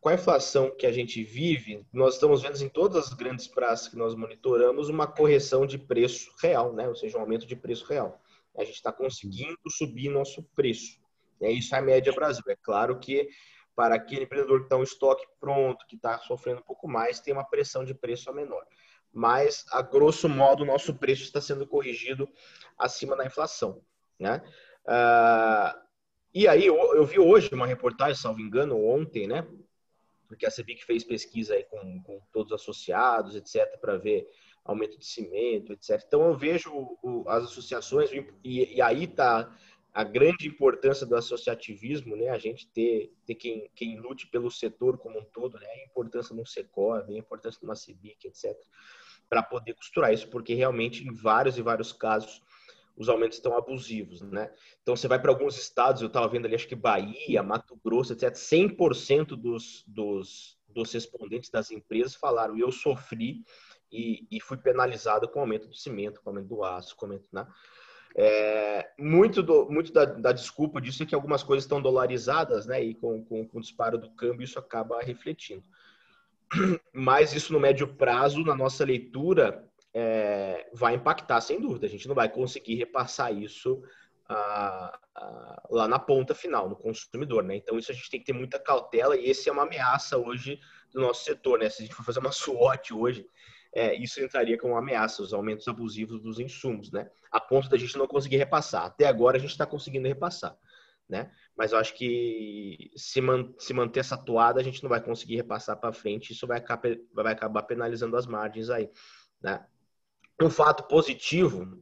com a inflação que a gente vive, nós estamos vendo em todas as grandes praças que nós monitoramos uma correção de preço real, né? Ou seja, um aumento de preço real. A gente está conseguindo subir nosso preço. Isso é a média Brasil. É claro que para aquele empreendedor que está um estoque pronto, que está sofrendo um pouco mais, tem uma pressão de preço a menor. Mas, a grosso modo, o nosso preço está sendo corrigido acima da inflação, né? E aí, eu vi hoje uma reportagem, salvo engano, ontem, né? Porque a CEBIC fez pesquisa aí com todos os associados, etc., para ver aumento de cimento, etc. Então, eu vejo as associações, e aí está a grande importância do associativismo, né? A gente ter quem lute pelo setor como um todo, né? A importância do Secov, a importância de uma CEBIC, etc., para poder costurar isso, porque realmente em vários e vários casos os aumentos estão abusivos, né? Então você vai para alguns estados, eu estava vendo ali, acho que Bahia, Mato Grosso, etc., 100% dos respondentes das empresas falaram: eu sofri e fui penalizado com o aumento do cimento, com o aumento do aço, com o aumento, né? Muito da desculpa disso é que algumas coisas estão dolarizadas, né? E com o disparo do câmbio isso acaba refletindo. Mas isso no médio prazo, na nossa leitura, vai impactar, sem dúvida. A gente não vai conseguir repassar isso lá na ponta final, no consumidor, né? Então isso a gente tem que ter muita cautela e esse é uma ameaça hoje do nosso setor, né? Se a gente for fazer uma SWOT hoje, isso entraria como uma ameaça, os aumentos abusivos dos insumos, né? A ponto da gente não conseguir repassar. Até agora a gente está conseguindo repassar, né? Mas eu acho que se manter essa toada, a gente não vai conseguir repassar para frente, isso vai acabar penalizando as margens aí, né? Um fato positivo,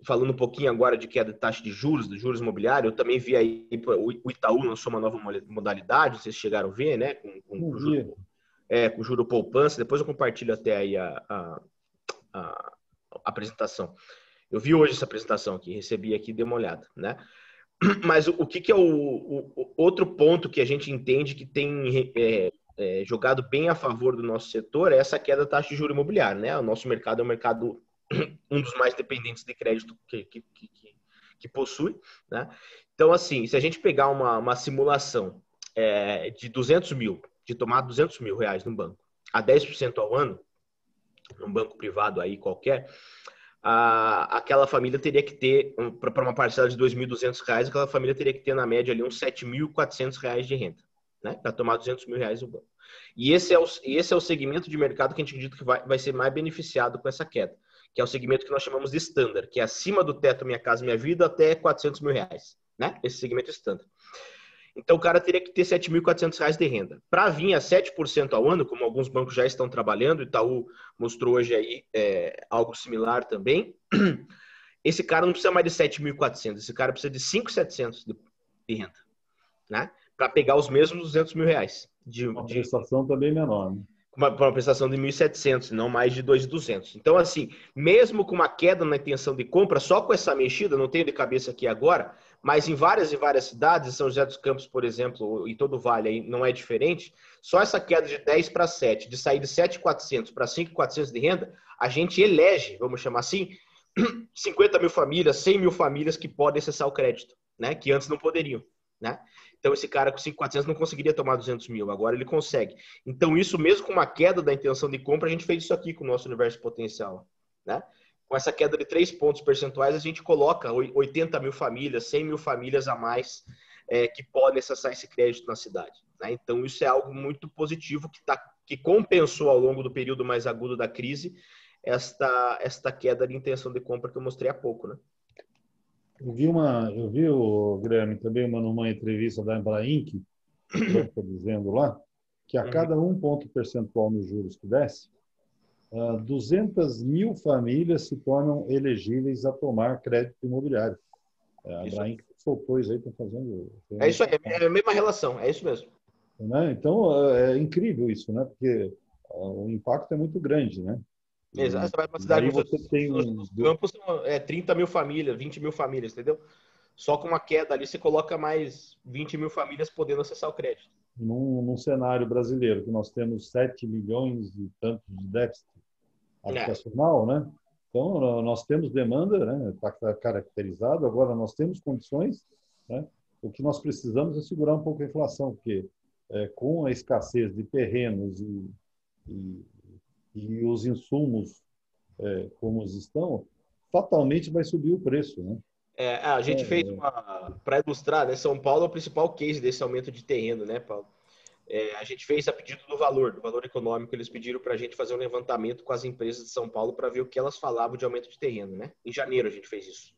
falando um pouquinho agora de queda de taxa de juros, dos juros imobiliários, eu também vi aí, o Itaú lançou uma nova modalidade, vocês chegaram a ver, né? Com juro poupança, depois eu compartilho até aí a apresentação. Eu vi hoje essa apresentação aqui, recebi aqui, dei uma olhada, né? Mas o que é o outro ponto que a gente entende que tem jogado bem a favor do nosso setor é essa queda da taxa de juros imobiliário, né? O nosso mercado é um mercado um dos mais dependentes de crédito que possui, né? Então, assim, se a gente pegar uma simulação de 200 mil, de tomar 200 mil reais no banco, a 10% ao ano, num banco privado aí qualquer, aquela família teria que ter, para uma parcela de R$ 2.200, aquela família teria que ter, na média, ali uns R$ 7.400 de renda, né? Para tomar 200 mil reais no banco. E esse é o segmento de mercado que a gente acredita que vai ser mais beneficiado com essa queda, que é o segmento que nós chamamos de standard, que é acima do teto Minha Casa Minha Vida até 400 mil reais, né? Esse segmento standard. Então, o cara teria que ter R$ 7.400 de renda. Para vir a 7% ao ano, como alguns bancos já estão trabalhando, o Itaú mostrou hoje aí algo similar também, esse cara não precisa mais de 7.400, esse cara precisa de 5.700 de renda, né? Para pegar os mesmos 200 mil reais. Uma prestação também menor, né? Uma prestação de 1.700, não mais de 2.200. Então, assim, mesmo com uma queda na intenção de compra, só com essa mexida, não tenho de cabeça aqui agora, mas em várias e várias cidades, São José dos Campos, por exemplo, e todo o Vale aí não é diferente, só essa queda de 10 para 7, de sair de 7.400 para 5.400 de renda, a gente elege, vamos chamar assim, 50 mil famílias, 100 mil famílias que podem acessar o crédito, né? Que antes não poderiam, né? Então, esse cara com 5.400 não conseguiria tomar 200 mil, agora ele consegue. Então, isso mesmo com uma queda da intenção de compra, a gente fez isso aqui com o nosso universo potencial, né? Com essa queda de 3 pontos percentuais, a gente coloca 80 mil famílias, 100 mil famílias a mais que podem acessar esse crédito na cidade, né? Então, isso é algo muito positivo que compensou ao longo do período mais agudo da crise esta queda de intenção de compra que eu mostrei há pouco, né? Eu vi o Guilherme também numa entrevista da Embrainc, dizendo lá que a cada 1 ponto percentual nos juros que desce, 200 mil famílias se tornam elegíveis a tomar crédito imobiliário. A Embrainc soltou isso aí, está fazendo... É isso aí, é a mesma relação, é isso mesmo. Né? Então, é incrível isso, né? Porque o impacto é muito grande, né? Exato, você vai para uma cidade você tem os campos são 30 mil famílias, 20 mil famílias, entendeu? Só com uma queda ali você coloca mais 20 mil famílias podendo acessar o crédito. Num cenário brasileiro que nós temos 7 milhões e tanto de déficit habitacional, né? Então, nós temos demanda, né? Está caracterizado, agora nós temos condições, né? O que nós precisamos é segurar um pouco a inflação, porque com a escassez de terrenos e os insumos como estão, fatalmente vai subir o preço, né? A gente fez para ilustrar, né? São Paulo é o principal case desse aumento de terreno, né, Paulo? A gente fez a pedido do valor econômico, eles pediram para a gente fazer um levantamento com as empresas de São Paulo para ver o que elas falavam de aumento de terreno, né? Em janeiro a gente fez isso.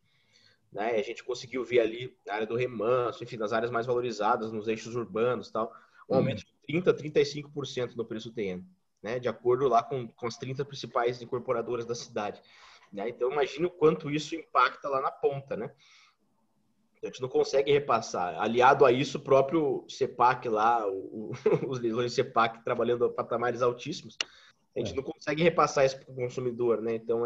Né? A gente conseguiu ver ali na área do remanso, enfim, nas áreas mais valorizadas, nos eixos urbanos e tal, um aumento de 30% a 35% no preço do terreno, né? De acordo lá com as 30 principais incorporadoras da cidade. Né? Então, imagina o quanto isso impacta lá na ponta, né? A gente não consegue repassar. Aliado a isso, o próprio CEPAC lá, os leilões CEPAC trabalhando a patamares altíssimos, a gente não consegue repassar isso para o consumidor, né? Então,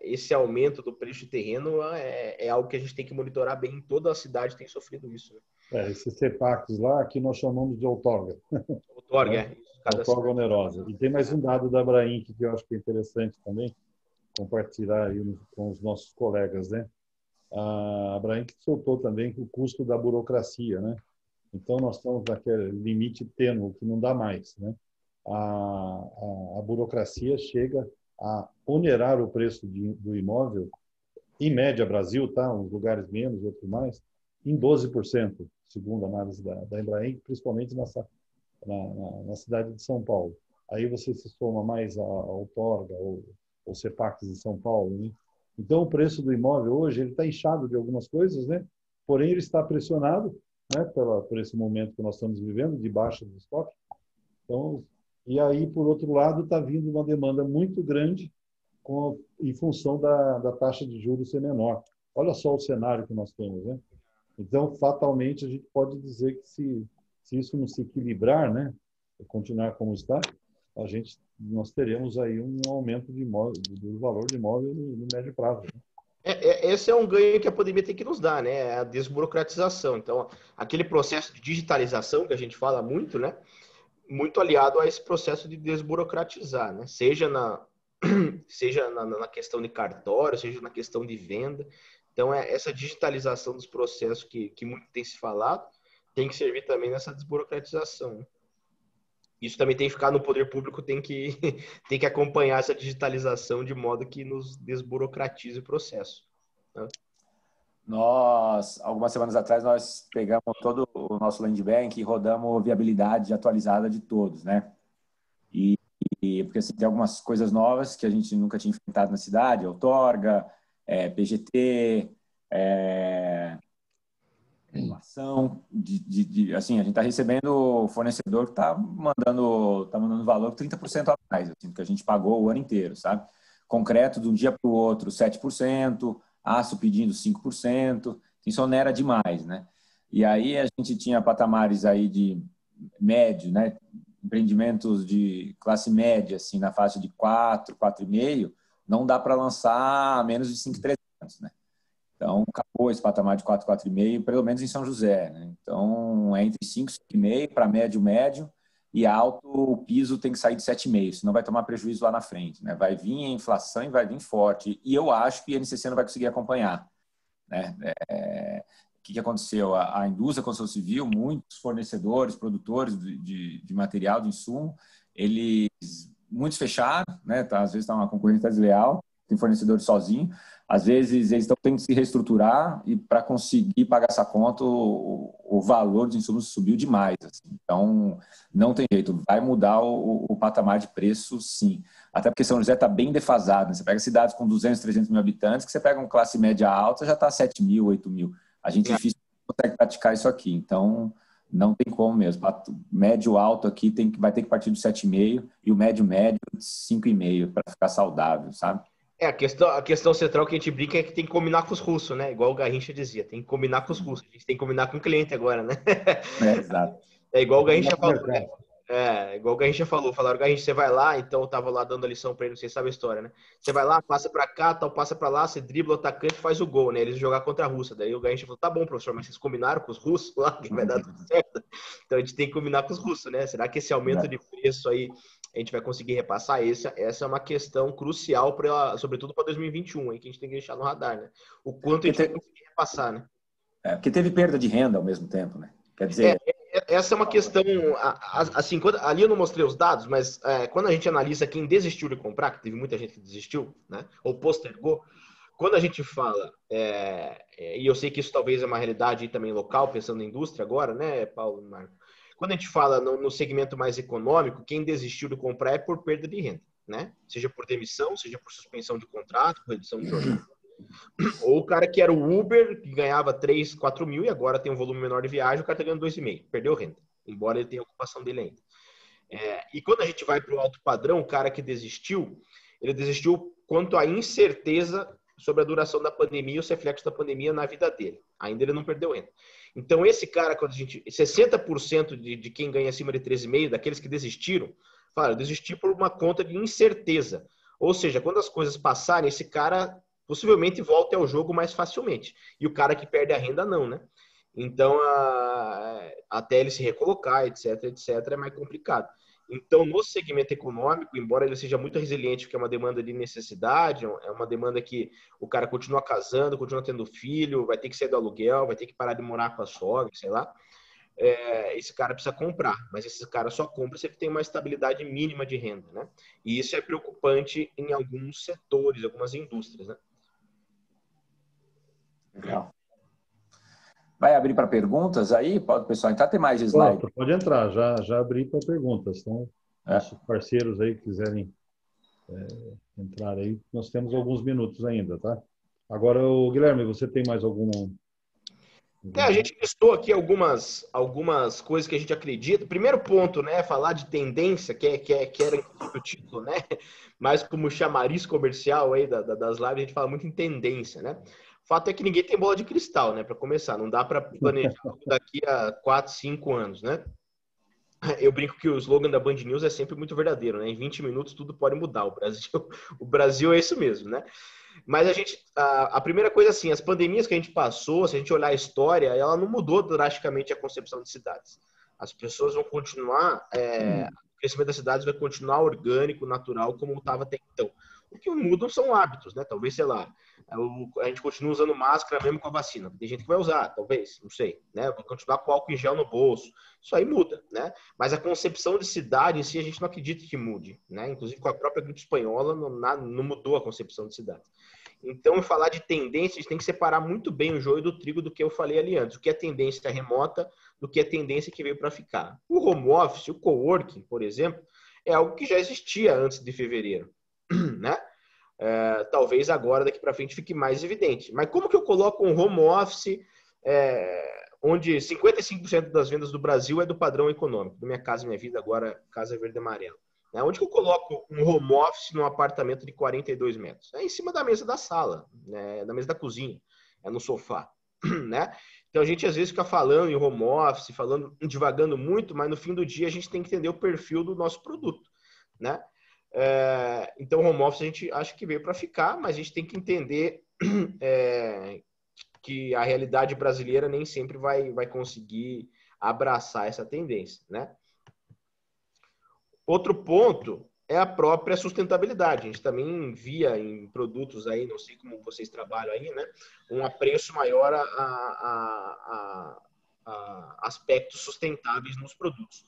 esse aumento do preço de terreno é algo que a gente tem que monitorar bem. Toda a cidade tem sofrido isso. Né? Esses CEPACs lá, que nós chamamos de outorga. Outorga, né? Outorga onerosa. E tem mais um dado da Embrainc que eu acho que é interessante também. compartilhar aí com os nossos colegas, né? A Abrainc soltou também o custo da burocracia, né? Então, nós estamos naquele limite tênue, que não dá mais, né? A burocracia chega a onerar o preço do imóvel, em média, Brasil, tá? Uns lugares menos, outros mais, em 12%, segundo a análise da Embraer, principalmente na cidade de São Paulo. Aí você se soma mais a outorga ou CEPACs de São Paulo, né? Então, o preço do imóvel hoje ele está inchado de algumas coisas, né? Porém, ele está pressionado, né? Por esse momento que nós estamos vivendo, de baixa do estoque. Então, e aí, por outro lado, está vindo uma demanda muito grande em função da taxa de juros ser menor. Olha só o cenário que nós temos, né? Então, fatalmente, a gente pode dizer que se isso não se equilibrar, né, continuar como está, nós teremos aí um aumento do valor de imóvel no médio prazo, né? Esse é um ganho que a pandemia tem que nos dar, né? A desburocratização. Então, aquele processo de digitalização que a gente fala muito, né? Muito aliado a esse processo de desburocratizar, né? Seja na questão de cartório, seja na questão de venda. Então, essa digitalização dos processos que muito tem se falado, tem que servir também nessa desburocratização, né? Isso também tem que ficar no poder público, tem que acompanhar essa digitalização de modo que nos desburocratize o processo, né? Algumas semanas atrás, nós pegamos todo o nosso land bank e rodamos viabilidade atualizada de todos, né? Porque assim, tem algumas coisas novas que a gente nunca tinha enfrentado na cidade, outorga, PGT, ação assim, a gente está recebendo o fornecedor que está mandando valor 30% a mais, assim, do que a gente pagou o ano inteiro, sabe? Concreto, de um dia para o outro, 7%, aço pedindo 5%, isso onera demais, né? E aí a gente tinha patamares aí de médio, né? Empreendimentos de classe média, assim, na faixa de 4,5, não dá para lançar a menos de 5,300, né? Então, acabou esse patamar de 4, 4,5, pelo menos em São José, né? Então, é entre 5 e 5,5 para médio, e alto, o piso tem que sair de 7,5, senão vai tomar prejuízo lá na frente, né? Vai vir a inflação e vai vir forte. E eu acho que a INCC não vai conseguir acompanhar, né? O que aconteceu? A indústria, a construção civil, muitos fornecedores, produtores de material, de insumo, muitos fecharam, né? Às vezes está uma concorrência desleal, tem fornecedores sozinhos. Às vezes, eles estão tendo que se reestruturar e, para conseguir pagar essa conta, o valor dos insumos subiu demais. Assim. Então, não tem jeito. Vai mudar o patamar de preço, sim. Até porque São José está bem defasado, né? Você pega cidades com 200, 300 mil habitantes, que você pega uma classe média alta, já está 7 mil, 8 mil. A gente difícil consegue praticar isso aqui. Então, não tem como mesmo. Médio alto aqui vai ter que partir do 7,5 e o médio de 5,5 para ficar saudável, sabe? A questão central que a gente brinca é que tem que combinar com os russos, né? Igual o Garrincha dizia, tem que combinar com os russos. A gente tem que combinar com o cliente agora, né? Exato. É igual o Garrincha falou, né? Igual o Garrincha falou. Falaram, Garrincha, você vai lá, então eu tava lá dando a lição pra ele, você sabe a história, né? Você vai lá, passa pra cá, tal, passa pra lá, você dribla o atacante e faz o gol, né? Eles vão jogar contra a Rússia. Daí o Garrincha falou, tá bom, professor, mas vocês combinaram com os russos lá que vai dar tudo certo? Então a gente tem que combinar com os russos, né? Será que esse aumento de preço aí a gente vai conseguir repassar? Essa é uma questão crucial, sobretudo para 2021, aí, que a gente tem que deixar no radar, né? O quanto a gente vai conseguir repassar, né? Porque teve perda de renda ao mesmo tempo, né? Quer dizer... Essa é uma questão, assim, ali eu não mostrei os dados, mas quando a gente analisa quem desistiu de comprar, que teve muita gente que desistiu, né? Ou postergou, quando a gente fala, e eu sei que isso talvez é uma realidade também local, pensando na indústria agora, né, Paulo e Marco? Quando a gente fala no segmento mais econômico, quem desistiu de comprar é por perda de renda, né? Seja por demissão, seja por suspensão de contrato, redução de jornada. Ou o cara que era o Uber, que ganhava 3, 4 mil e agora tem um volume menor de viagem, o cara tá ganhando 2,5. Perdeu renda, embora ele tenha a ocupação dele ainda. E quando a gente vai para o alto padrão, o cara que desistiu, ele desistiu quanto à incerteza sobre a duração da pandemia e os reflexos da pandemia na vida dele. Ainda ele não perdeu renda. Então, esse cara, quando 60% de quem ganha acima de 13,5, daqueles que desistiram, falaram, eu desisti por uma conta de incerteza. Ou seja, quando as coisas passarem, esse cara possivelmente volte ao jogo mais facilmente. E o cara que perde a renda, não, né? Então, até ele se recolocar, etc, é mais complicado. Então, no segmento econômico, embora ele seja muito resiliente, porque é uma demanda de necessidade, é uma demanda que o cara continua casando, continua tendo filho, vai ter que sair do aluguel, vai ter que parar de morar com a sogra, sei lá, esse cara precisa comprar, mas esse cara só compra se ele tem uma estabilidade mínima de renda, né? E isso é preocupante em alguns setores, algumas indústrias, né? Legal. Vai abrir para perguntas aí? Pode, pessoal, então tem mais slide. Pode entrar, já abri para perguntas. Então, nossos parceiros aí que quiserem entrar aí, nós temos alguns minutos ainda, tá? Agora, o Guilherme, você tem mais algum... A gente listou aqui algumas coisas que a gente acredita. Primeiro ponto, né? Falar de tendência, que era o título, né? Mas como chamariz comercial aí das lives, a gente fala muito em tendência, né? O fato é que ninguém tem bola de cristal, né? Para começar, não dá para planejar daqui a 4, 5 anos, né? Eu brinco que o slogan da Band News é sempre muito verdadeiro, né? Em 20 minutos tudo pode mudar. O Brasil é isso mesmo, né? Mas a primeira coisa assim, as pandemias que a gente passou, se a gente olhar a história, ela não mudou drasticamente a concepção de cidades. As pessoas vão continuar, o crescimento das cidades vai continuar orgânico, natural, como estava até então. O que mudam são hábitos, né? Talvez, sei lá, a gente continua usando máscara mesmo com a vacina. Tem gente que vai usar, talvez, não sei, né? Vai continuar com álcool em gel no bolso. Isso aí muda, né? Mas a concepção de cidade em si, a gente não acredita que mude, né? Inclusive com a própria gripe espanhola, não mudou a concepção de cidade. Então, falar de tendência, a gente tem que separar muito bem o joio do trigo do que eu falei ali antes. O que é tendência remota do que é tendência que veio para ficar. O home office, o coworking, por exemplo, é algo que já existia antes de fevereiro, né? Talvez agora, daqui para frente, fique mais evidente. Mas como que eu coloco um home office onde 55% das vendas do Brasil é do padrão econômico? Do Minha Casa Minha Vida, agora Casa Verde e Amarela. Onde que eu coloco um home office num apartamento de 42 metros? É em cima da mesa da sala, né? Da mesa da cozinha, é no sofá, né? Então a gente às vezes fica falando em home office, divagando muito, mas no fim do dia a gente tem que entender o perfil do nosso produto, né? Então home office a gente acha que veio para ficar, mas a gente tem que entender que a realidade brasileira nem sempre vai conseguir abraçar essa tendência, né? Outro ponto é a própria sustentabilidade. A gente também via em produtos aí, não sei como vocês trabalham aí, né? Um apreço maior a aspectos sustentáveis nos produtos.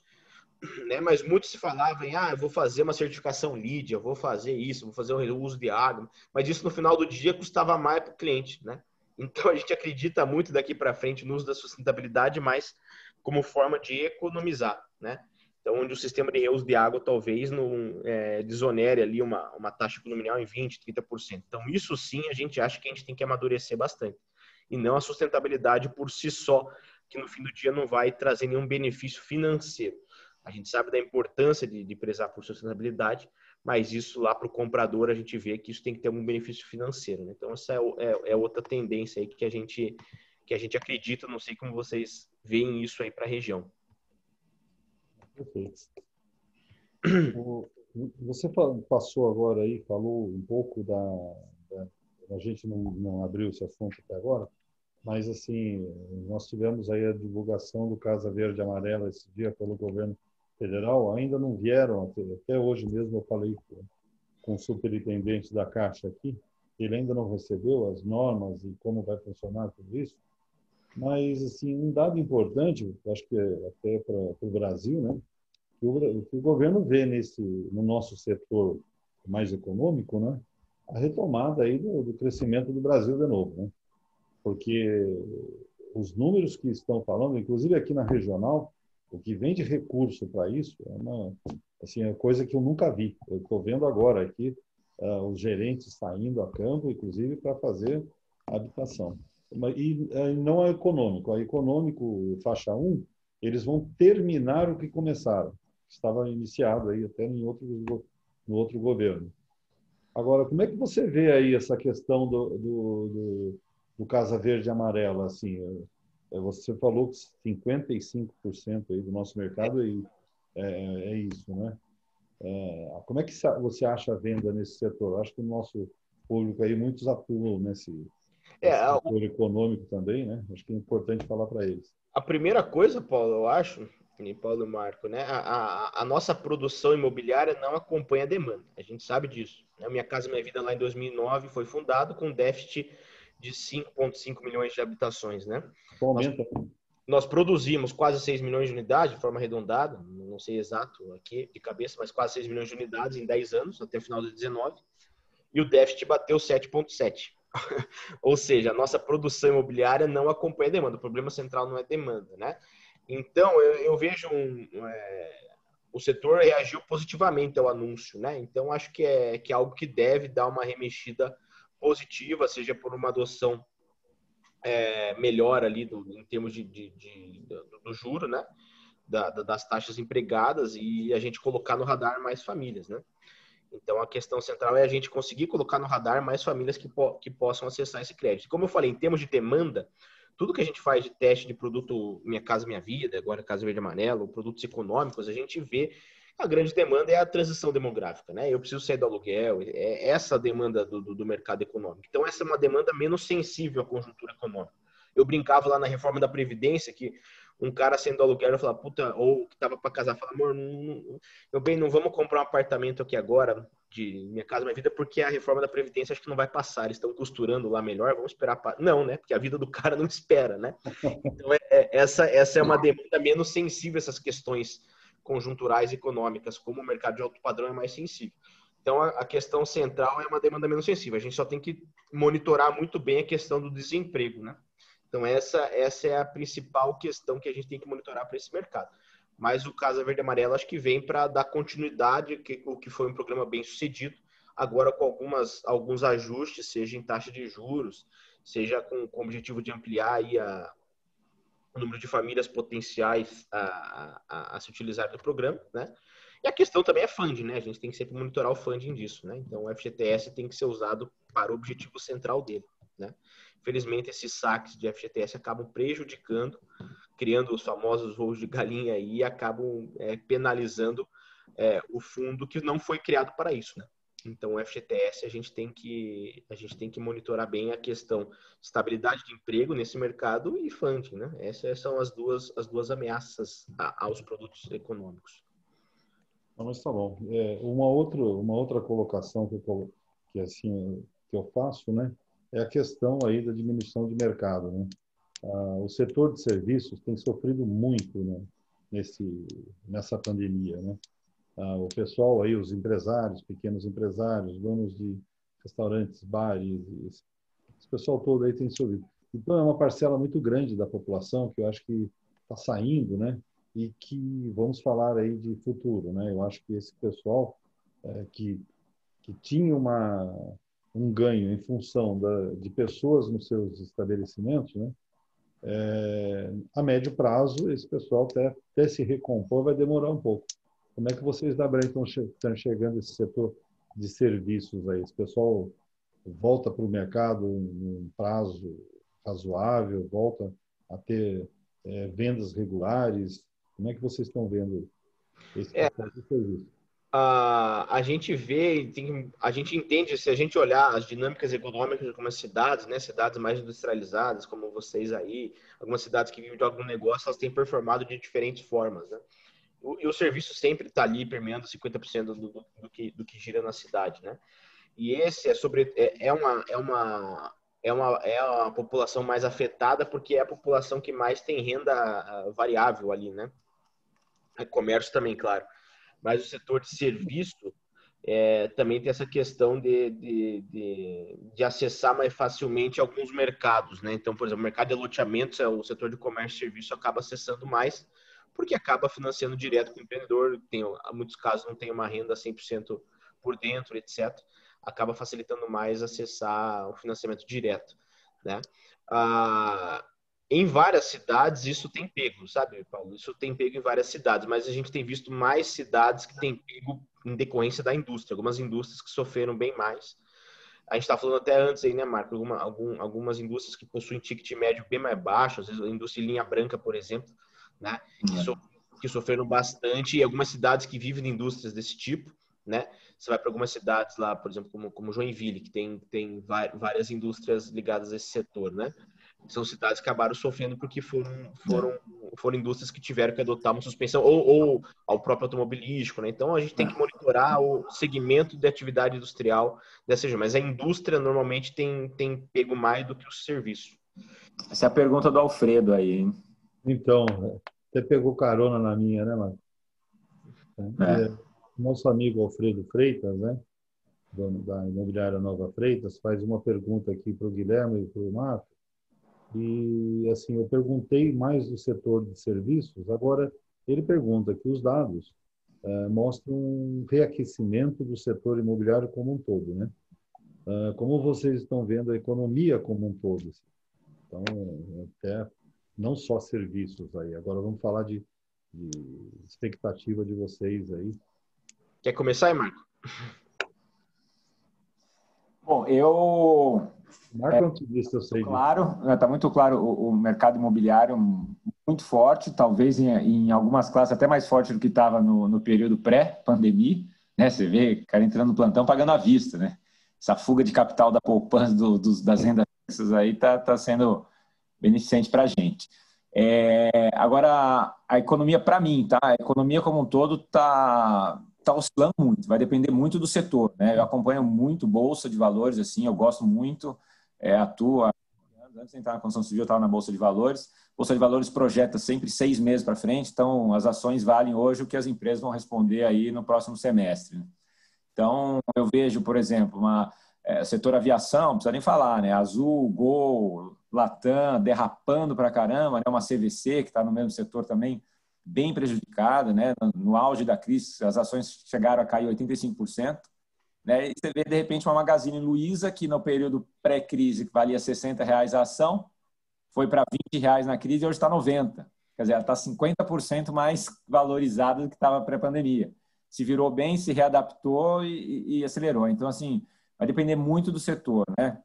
Né? Mas muito se falava em, eu vou fazer uma certificação LEED, eu vou fazer isso, vou fazer o uso de água, mas isso no final do dia custava mais para o cliente, né? Então a gente acredita muito daqui para frente no uso da sustentabilidade, mas como forma de economizar, né? Então, onde o sistema de reuso de água talvez não desonere ali uma taxa condominial em 20%, 30%. Então, isso sim a gente acha que a gente tem que amadurecer bastante. E não a sustentabilidade por si só, que no fim do dia não vai trazer nenhum benefício financeiro. A gente sabe da importância de prezar por sustentabilidade, mas isso lá para o comprador a gente vê que isso tem que ter algum benefício financeiro, né? Então, essa é outra tendência aí que a gente acredita, não sei como vocês veem isso aí para a região. Perfeito. Você passou agora aí, falou um pouco a gente não abriu esse assunto até agora, mas assim, nós tivemos aí a divulgação do Casa Verde e Amarela esse dia pelo governo federal, ainda não vieram, até hoje mesmo eu falei com o superintendente da Caixa aqui, ele ainda não recebeu as normas e como vai funcionar tudo isso, mas assim, um dado importante, acho que até para o Brasil, né, que o governo vê no nosso setor mais econômico, né, a retomada aí do crescimento do Brasil de novo, né? Porque os números que estão falando, inclusive aqui na regional, o que vem de recurso para isso é uma coisa que eu nunca vi. Eu estou vendo agora aqui os gerentes saindo a campo, inclusive, para fazer habitação. E não é econômico. A econômico, faixa 1, eles vão terminar o que começaram. Estava iniciado aí até no outro governo. Agora, como é que você vê aí essa questão do Casa Verde e Amarela? Assim, você falou que 55% aí do nosso mercado é isso, né? Como é que você acha a venda nesse setor? Acho que o nosso público aí, muitos atuam nesse setor econômico também, né? Acho que é importante falar para eles. A primeira coisa, Paulo, eu acho, E Paulo e Marco, né? A nossa produção imobiliária não acompanha a demanda. A gente sabe disso, né? Minha Casa Minha Vida lá em 2009 foi fundado com déficit de 5,5 milhões de habitações, né? Nós, Aumenta. nós produzimos quase 6 milhões de unidades, de forma arredondada, não sei exato aqui de cabeça, mas quase 6 milhões de unidades em 10 anos, até o final de 2019, e o déficit bateu 7,7. Ou seja, a nossa produção imobiliária não acompanha a demanda. O problema central não é demanda, né? Então, eu vejo o setor reagiu positivamente ao anúncio, né? Então, acho que é algo que deve dar uma remexida positiva, seja por uma adoção melhor ali em termos do juro, né? Das taxas empregadas e a gente colocar no radar mais famílias, né? Então, a questão central é a gente conseguir colocar no radar mais famílias que possam acessar esse crédito. Como eu falei, em termos de demanda, tudo que a gente faz de teste de produto Minha Casa Minha Vida, agora Casa Verde e Amarelo, produtos econômicos, a gente vê a grande demanda é a transição demográfica, né? Eu preciso sair do aluguel, é essa a demanda do mercado econômico. Então, essa é uma demanda menos sensível à conjuntura econômica. Eu brincava lá na reforma da Previdência que um cara sendo aluguel, eu falava, puta, ou que tava para casar, falava, amor, meu bem, não vamos comprar um apartamento aqui agora, de Minha Casa Minha Vida, porque a reforma da Previdência acho que não vai passar, eles estão costurando lá melhor, vamos esperar. Não, né? Porque a vida do cara não espera, né? Então, essa é uma demanda menos sensível a essas questões conjunturais econômicas, como o mercado de alto padrão é mais sensível. Então, a questão central é uma demanda menos sensível. A gente só tem que monitorar muito bem a questão do desemprego, né? Então, essa é a principal questão que a gente tem que monitorar para esse mercado. Mas o Casa Verde e Amarelo acho que vem para dar continuidade, o que foi um programa bem sucedido, agora com alguns ajustes, seja em taxa de juros, seja com o objetivo de ampliar aí o número de famílias potenciais a se utilizar do programa, né? E a questão também é funding, né? A gente tem que sempre monitorar o funding disso, né? Então, o FGTS tem que ser usado para o objetivo central dele, né? Infelizmente, esses saques de FGTS acabam prejudicando, criando os famosos voos de galinha aí e acabam penalizando o fundo que não foi criado para isso, né? Então, o FGTS a gente tem que monitorar bem a questão estabilidade de emprego nesse mercado e funding, né? Essas são as duas ameaças aos produtos econômicos. Não, mas tá bom. Uma outra colocação que eu faço, né, é a questão aí da diminuição de mercado, né? O setor de serviços tem sofrido muito, né, nessa pandemia, né? O pessoal aí, os empresários, pequenos empresários, donos de restaurantes, bares, esse pessoal todo aí tem sofrido. Então, é uma parcela muito grande da população que eu acho que está saindo, né? E que vamos falar aí de futuro, né? Eu acho que esse pessoal que tinha um ganho em função de pessoas nos seus estabelecimentos, né? A médio prazo, esse pessoal até se recompor vai demorar um pouco. Como é que vocês da Brand estão enxergando esse setor de serviços aí? Esse pessoal volta para o mercado em um prazo razoável, volta a ter vendas regulares? Como é que vocês estão vendo esse setor de serviço? A gente vê, a gente entende, se a gente olhar as dinâmicas econômicas de algumas cidades, né, cidades mais industrializadas, como vocês aí, algumas cidades que vivem de algum negócio, elas têm performado de diferentes formas, né? E o serviço sempre está ali permeando 50% do que gira na cidade, né? E esse é a população mais afetada porque é a população que mais tem renda variável ali, né? Comércio também, claro. Mas o setor de serviço também tem essa questão de acessar mais facilmente alguns mercados, né? Então, por exemplo, o mercado de loteamentos, o setor de comércio e serviço acaba acessando mais, porque acaba financiando direto com o empreendedor, em muitos casos não tem uma renda 100% por dentro, etc. Acaba facilitando mais acessar o financiamento direto, né? Em várias cidades isso tem pego, sabe, Paulo? Isso tem pego em várias cidades, mas a gente tem visto mais cidades que tem pego em decorrência da indústria, algumas indústrias que sofreram bem mais. A gente está falando até antes aí, né, Marco? Algumas indústrias que possuem ticket médio bem mais baixo, às vezes a indústria em linha branca, por exemplo, né, que sofreram bastante, e algumas cidades que vivem de indústrias desse tipo, né? Você vai para algumas cidades lá, por exemplo, como Joinville, que tem várias indústrias ligadas a esse setor, né? são cidades que acabaram sofrendo porque foram indústrias que tiveram que adotar uma suspensão, ou ao próprio automobilístico, né? Então, a gente tem que monitorar o segmento de atividade industrial dessa região, mas a indústria normalmente tem pego mais do que o serviço. Essa é a pergunta do Alfredo aí, hein? Então, você pegou carona na minha, né, Marco? Nosso amigo Alfredo Freitas, né, dono da imobiliária Nova Freitas, faz uma pergunta aqui para o Guilherme e para o Marco. E, assim, eu perguntei mais do setor de serviços, agora ele pergunta que os dados mostram um reaquecimento do setor imobiliário como um todo, né? Como vocês estão vendo a economia como um todo? Então, até não só serviços aí. Agora vamos falar de expectativa de vocês aí. Quer começar aí, Marco? Bom, eu... Marco Antivista, eu sei disso. Claro, está muito claro o mercado imobiliário muito forte, talvez em algumas classes até mais forte do que estava no período pré-pandemia, né? Você vê cara entrando no plantão pagando à vista, né? Essa fuga de capital da poupança das rendas fixas aí está sendo beneficente para a gente. Agora, a economia, para mim, tá? A economia como um todo está oscilando muito, vai depender muito do setor, né? Eu acompanho muito Bolsa de Valores, assim, eu gosto muito, atuo. Antes de entrar na construção civil, eu estava na Bolsa de Valores. Bolsa de Valores projeta sempre 6 meses para frente, então as ações valem hoje o que as empresas vão responder aí no próximo semestre, né? Então, eu vejo, por exemplo, setor aviação, não precisa nem falar, né? Azul, Gol, Latam, derrapando para caramba, né? Uma CVC, que está no mesmo setor também, bem prejudicada, né? No auge da crise, as ações chegaram a cair 85%. Né? E você vê, de repente, uma Magazine Luiza, que no período pré-crise valia R$60 a ação, foi para R$20 na crise e hoje está 90. Quer dizer, ela está 50% mais valorizada do que estava pré-pandemia. Se virou bem, se readaptou e acelerou. Então, assim, vai depender muito do setor, né?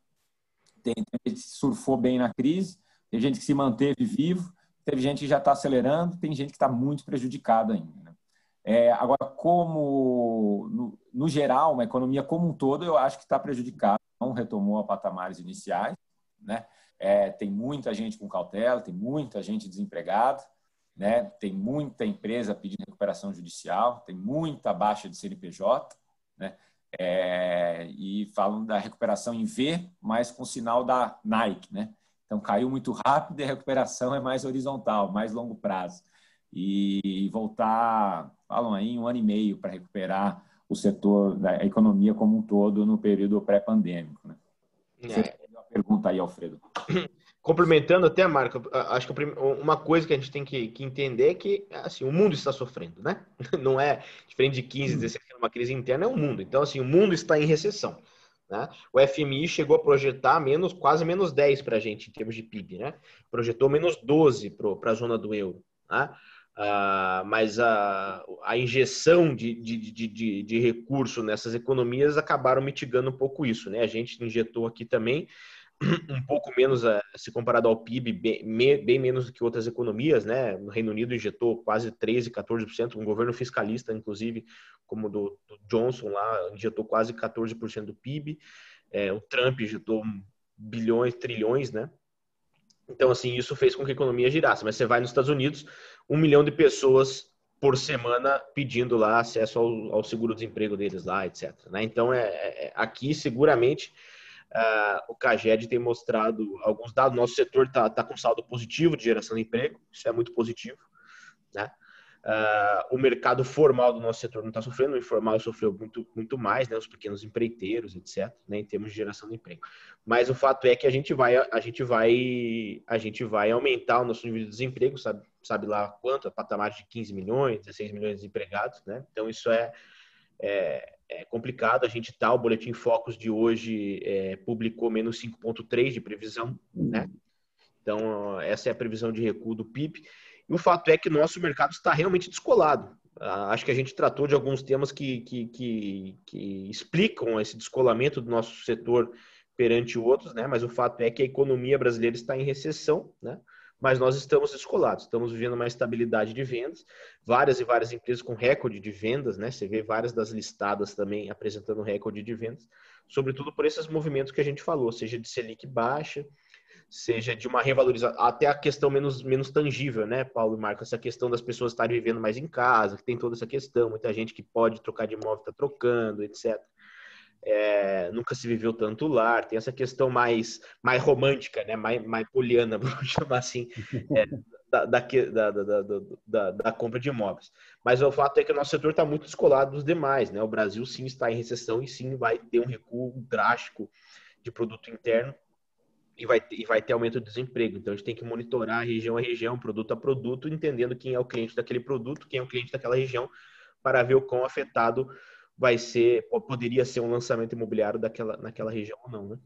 Tem gente que surfou bem na crise, tem gente que se manteve vivo, teve gente que já está acelerando, tem gente que está muito prejudicada ainda, né? Agora, como, no geral, uma economia como um todo, eu acho que está prejudicada, não retomou a patamares iniciais, né? Tem muita gente com cautela, tem muita gente desempregada, né? Tem muita empresa pedindo recuperação judicial, tem muita baixa de CNPJ, né? E falam da recuperação em V, mas com sinal da Nike, né? Então, caiu muito rápido e a recuperação é mais horizontal, mais longo prazo. E voltar, falam aí, 1 ano e meio para recuperar o setor da economia como um todo no período pré-pandêmico, né? Você tem uma pergunta aí, Alfredo. Complementando até, Marco, acho que uma coisa que a gente tem que entender é que assim, o mundo está sofrendo, né? Não é diferente de 15, 16, uma crise interna, é o mundo. Então, assim, o mundo está em recessão, né? O FMI chegou a projetar quase menos 10 para a gente em termos de PIB, né? Projetou menos 12 para a zona do euro, né? Mas a injeção de recurso nessas economias acabaram mitigando um pouco isso, né? A gente injetou aqui também um pouco menos, se comparado ao PIB, bem menos do que outras economias, né? O Reino Unido injetou quase 13%, 14%, um governo fiscalista, inclusive, como do Johnson lá, injetou quase 14% do PIB, o Trump injetou bilhões, trilhões, né? Então, assim, isso fez com que a economia girasse. Mas você vai nos Estados Unidos, 1 milhão de pessoas por semana pedindo lá acesso ao seguro-desemprego deles lá, etc. Né? Então, aqui, seguramente, o CAGED tem mostrado alguns dados. Nosso setor está com saldo positivo de geração de emprego, isso é muito positivo, né? O mercado formal do nosso setor não está sofrendo, o informal sofreu muito, muito mais, né? Os pequenos empreiteiros, etc., né? Em termos de geração de emprego. Mas o fato é que a gente vai aumentar o nosso nível de desemprego, sabe lá quanto? A patamar de 15 milhões, 16 milhões de desempregados, né? Então isso é complicado. O Boletim Focus de hoje publicou menos 5,3 de previsão, né? Então, essa é a previsão de recuo do PIB. E o fato é que nosso mercado está realmente descolado. Acho que a gente tratou de alguns temas que explicam esse descolamento do nosso setor perante outros, né? Mas o fato é que a economia brasileira está em recessão, né? Mas nós estamos descolados, estamos vivendo uma estabilidade de vendas, várias e várias empresas com recorde de vendas, né? Você vê várias das listadas também apresentando recorde de vendas, sobretudo por esses movimentos que a gente falou, seja de Selic baixa, seja de uma revalorização, até a questão menos tangível, né, Paulo e Marco? Essa questão das pessoas estarem vivendo mais em casa, que tem toda essa questão, muita gente que pode trocar de imóvel está trocando, etc. Nunca se viveu tanto lar, tem essa questão mais romântica, né, mais poliana, vamos chamar assim, da compra de imóveis. Mas o fato é que o nosso setor está muito descolado dos demais, né? O Brasil sim está em recessão e sim vai ter um recuo drástico de produto interno e vai ter aumento do desemprego. Então a gente tem que monitorar região a região, produto a produto, entendendo quem é o cliente daquele produto, quem é o cliente daquela região, para ver o quão afetado vai ser, ou poderia ser um lançamento imobiliário naquela região ou não, né?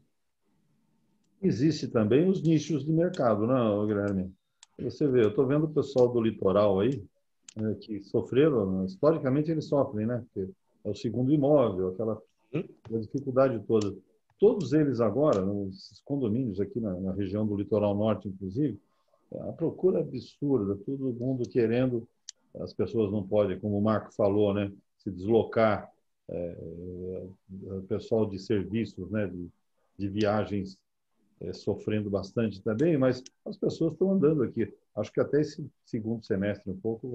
Existe também os nichos de mercado, né, Guilherme? Você vê, eu estou vendo o pessoal do litoral aí, né, que sofreram, historicamente eles sofrem, né? Porque é o segundo imóvel, aquela dificuldade toda. Todos eles agora, nos condomínios aqui na região do litoral norte, inclusive, a procura é absurda, todo mundo querendo, as pessoas não podem, como o Marco falou, né, se deslocar, o pessoal de serviços, né, de viagens sofrendo bastante também, mas as pessoas estão andando aqui. Acho que até esse segundo semestre um pouco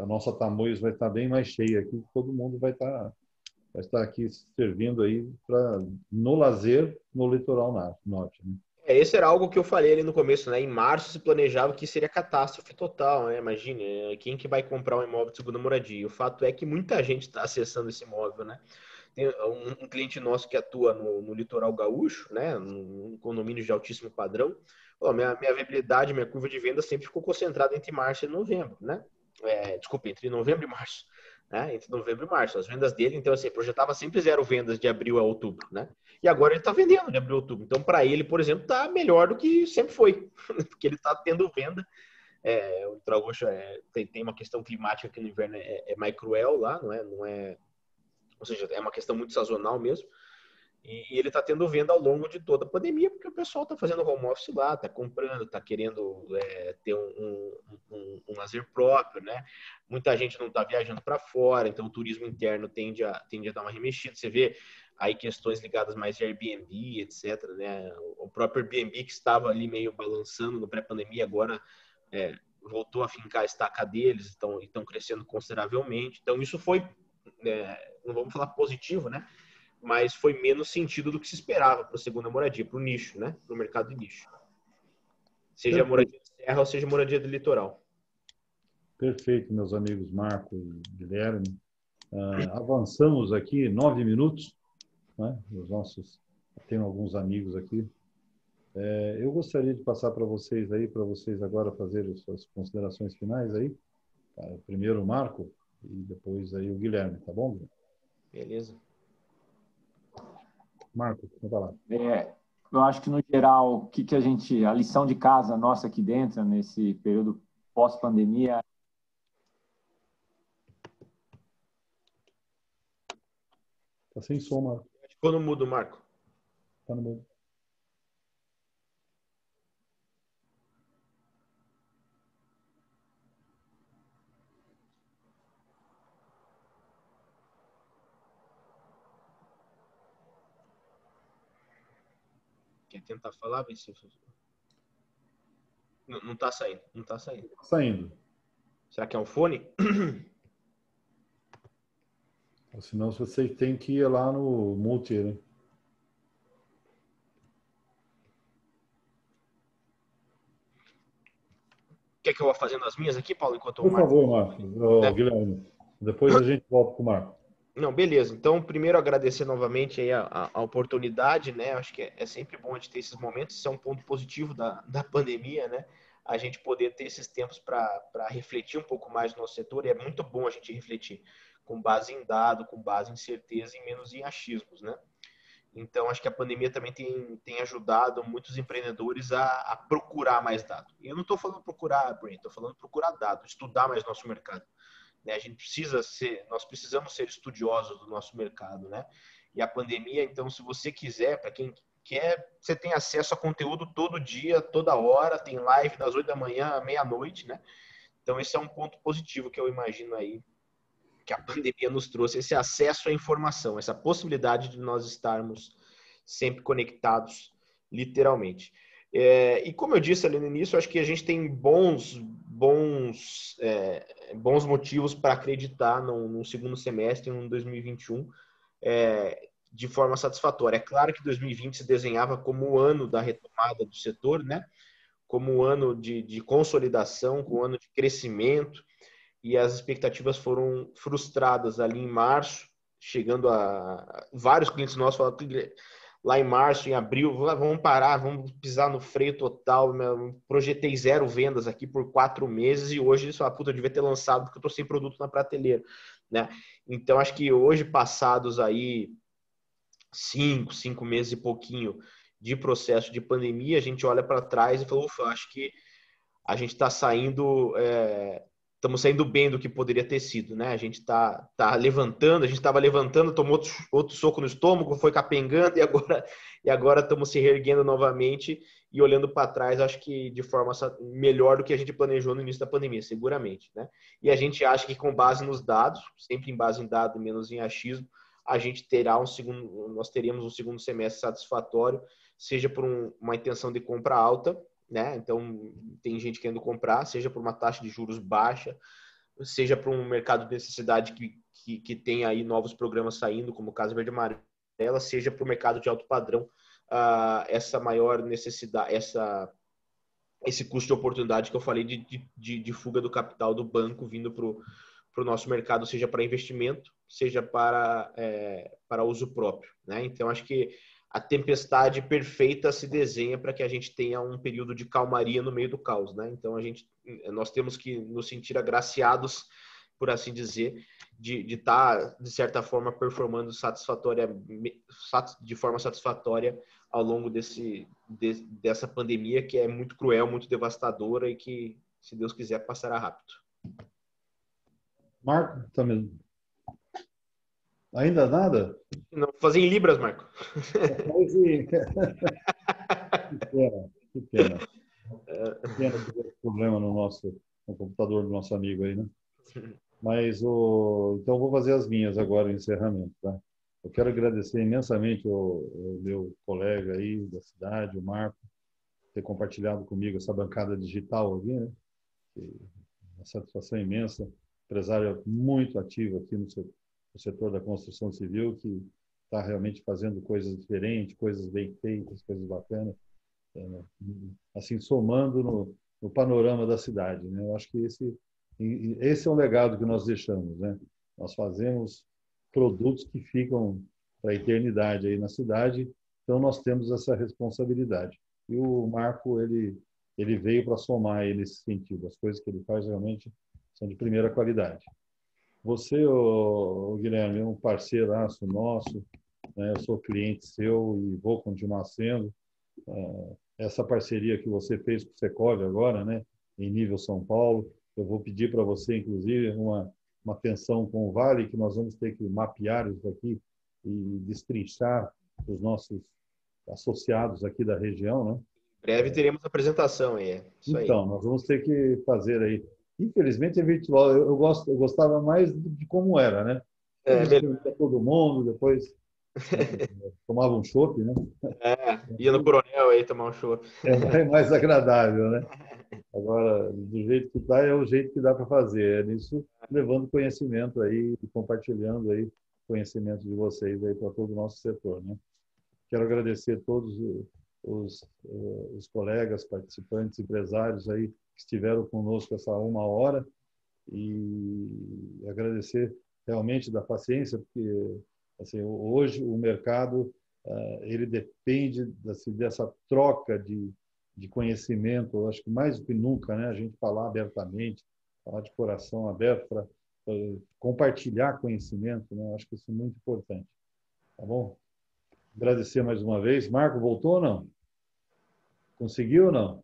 a nossa Tamoios vai estar bem mais cheia aqui, todo mundo vai estar aqui servindo aí no lazer no litoral norte, né? Esse era algo que eu falei ali no começo, né? Em março se planejava que seria catástrofe total, né? Imagine, quem que vai comprar um imóvel de segunda moradia? E o fato é que muita gente está acessando esse imóvel, né? Tem um cliente nosso que atua no litoral gaúcho, né? Num condomínio de altíssimo padrão. Pô, minha viabilidade, minha curva de venda sempre ficou concentrada entre março e novembro, né? Desculpa, entre novembro e março. Né? Entre novembro e março. As vendas dele, então, assim, projetava sempre 0 vendas de abril a outubro, né? E agora ele está vendendo de abril a outubro. Então, para ele, por exemplo, está melhor do que sempre foi, porque ele está tendo venda. O litoral gaúcho tem uma questão climática que no inverno é mais cruel lá, não é, ou seja, é uma questão muito sazonal mesmo. E ele está tendo venda ao longo de toda a pandemia, porque o pessoal está fazendo home office lá, está comprando, está querendo ter um lazer próprio, né? Muita gente não está viajando para fora, então o turismo interno tende a dar uma remexida. Você vê aí questões ligadas mais de Airbnb, etc., né? O próprio Airbnb, que estava ali meio balançando no pré-pandemia, agora voltou a fincar a estaca deles, estão crescendo consideravelmente. Então isso foi, não vamos falar positivo, né? Mas foi menos sentido do que se esperava para a segunda moradia, para o nicho, né? Para o mercado de nicho. Seja moradia de serra ou seja moradia do litoral. Perfeito, meus amigos Marco e Guilherme. Avançamos aqui 9 minutos, né? Tenho alguns amigos aqui. Eu gostaria de passar para vocês agora fazerem suas considerações finais aí. Tá? Primeiro o Marco e depois aí o Guilherme, tá bom? Beleza. Marco, vai lá. Eu acho que, no geral, a lição de casa nossa aqui dentro, nesse período pós-pandemia. Tá sem som, Marco. Ficou no mudo, Marco. Tá no mudo. Quer tentar falar? Vê se... Não tá saindo. Não tá saindo. Tá saindo. Será que é um fone? Senão você tem que ir lá no multi, né? Quer que eu vá fazendo as minhas aqui, Paulo, enquanto Por favor, Marco. Guilherme. Depois a gente volta com o Marco. Não, beleza. Então, primeiro agradecer novamente aí a oportunidade, né? Acho que é sempre bom a gente ter esses momentos. Isso é um ponto positivo da pandemia, né? A gente poder ter esses tempos para refletir um pouco mais no nosso setor. E é muito bom a gente refletir com base em dado, com base em certeza e menos em achismos, né? Então, acho que a pandemia também tem ajudado muitos empreendedores a procurar mais dados. E eu não estou falando procurar, Brain, estou falando procurar dados, estudar mais nosso mercado. Né? Nós precisamos ser estudiosos do nosso mercado, né? E a pandemia, então, se você quiser, para quem quer, você tem acesso a conteúdo todo dia, toda hora, tem live das 8 da manhã à meia-noite, né? Então, esse é um ponto positivo que eu imagino aí, que a pandemia nos trouxe, esse acesso à informação, essa possibilidade de nós estarmos sempre conectados, literalmente. E como eu disse ali no início, eu acho que a gente tem bons motivos para acreditar num segundo semestre, no 2021, de forma satisfatória. É claro que 2020 se desenhava como o ano da retomada do setor, né? Como o ano de consolidação, como o ano de crescimento, e as expectativas foram frustradas ali em março, chegando a vários clientes nossos falando lá em março, em abril, vamos parar, vamos pisar no freio total. Projetei 0 vendas aqui por 4 meses e hoje só puta, eu devia ter lançado porque eu tô sem produto na prateleira, né? Então acho que hoje, passados aí 5 meses e pouquinho de processo de pandemia, a gente olha para trás e fala, ufa, acho que a gente está saindo, estamos saindo bem do que poderia ter sido, né? A gente tá levantando, a gente estava levantando, tomou outro soco no estômago, foi capengando e agora estamos se reerguendo novamente e olhando para trás, acho que de forma melhor do que a gente planejou no início da pandemia, seguramente, né? E a gente acha que com base nos dados, sempre em base em dado, menos em achismo, a gente nós teríamos um segundo semestre satisfatório, seja por uma intenção de compra alta, né? Então, tem gente querendo comprar, seja por uma taxa de juros baixa, seja por um mercado de necessidade que tem aí novos programas saindo, como o Casa Verde e Amarela, seja por mercado de alto padrão, essa maior necessidade, esse custo de oportunidade que eu falei de fuga do capital do banco vindo para o nosso mercado, seja para investimento, seja para uso próprio, né? Então, acho que a tempestade perfeita se desenha para que a gente tenha um período de calmaria no meio do caos, né? Então nós temos que nos sentir agraciados, por assim dizer, de estar de certa forma performando de forma satisfatória ao longo dessa pandemia que é muito cruel, muito devastadora e que, se Deus quiser, passará rápido. Marco, também. Ainda nada? Não, fazer em libras, Marco. Que pena, que pena. Que pena que deu problema no computador do nosso amigo aí, né? Mas então eu vou fazer as minhas agora, o encerramento, tá? Eu quero agradecer imensamente o meu colega aí da cidade, o Marco, ter compartilhado comigo essa bancada digital aqui, né? Uma satisfação imensa. Empresário muito ativo aqui no setor da construção civil, que está realmente fazendo coisas diferentes, coisas bem feitas, coisas bacanas, assim, somando no panorama da cidade, né? Eu acho que esse é um legado que nós deixamos, né? Nós fazemos produtos que ficam para a eternidade aí na cidade, então nós temos essa responsabilidade. E o Marco, ele veio para somar aí nesse sentido. As coisas que ele faz realmente são de primeira qualidade. Você, Guilherme, é um parceiraço nosso, né? Eu sou cliente seu e vou continuar sendo. Essa parceria que você fez com o Secovi agora, né? Em nível São Paulo, eu vou pedir para você, inclusive, uma atenção com o Vale, que nós vamos ter que mapear isso aqui e destrinchar os nossos associados aqui da região, né? Em breve teremos apresentação aí. Então, nós vamos ter que fazer aí. Infelizmente é virtual. Eu gostava mais de como era, né? Todo mundo, depois tomava um chopp, né? Ia no Coronel aí tomar um chopp. É mais agradável, né? Agora, do jeito que está, é o jeito que dá para fazer. É nisso, levando conhecimento aí e compartilhando aí conhecimento de vocês aí para todo o nosso setor, né? Quero agradecer a todos os colegas, participantes, empresários aí que estiveram conosco essa 1 hora e agradecer realmente da paciência, porque assim, hoje o mercado ele depende dessa troca de conhecimento. Eu acho que mais do que nunca, né, a gente falar abertamente, falar de coração aberto para compartilhar conhecimento, né? Eu acho que isso é muito importante. Tá bom? Agradecer mais uma vez. Marco, voltou ou não? Conseguiu ou não?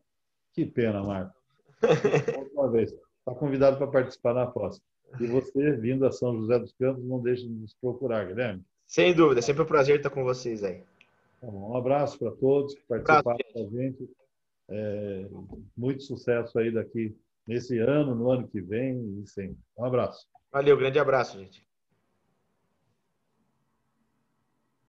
Que pena, Marco. Mais uma vez. Está convidado para participar na próxima. E você, vindo a São José dos Campos, não deixe de nos procurar, Guilherme. Sem dúvida. É sempre um prazer estar com vocês aí. Tá bom. Um abraço para todos que participaram com a gente. Muito sucesso aí daqui nesse ano, no ano que vem e sempre. Um abraço. Valeu, grande abraço, gente.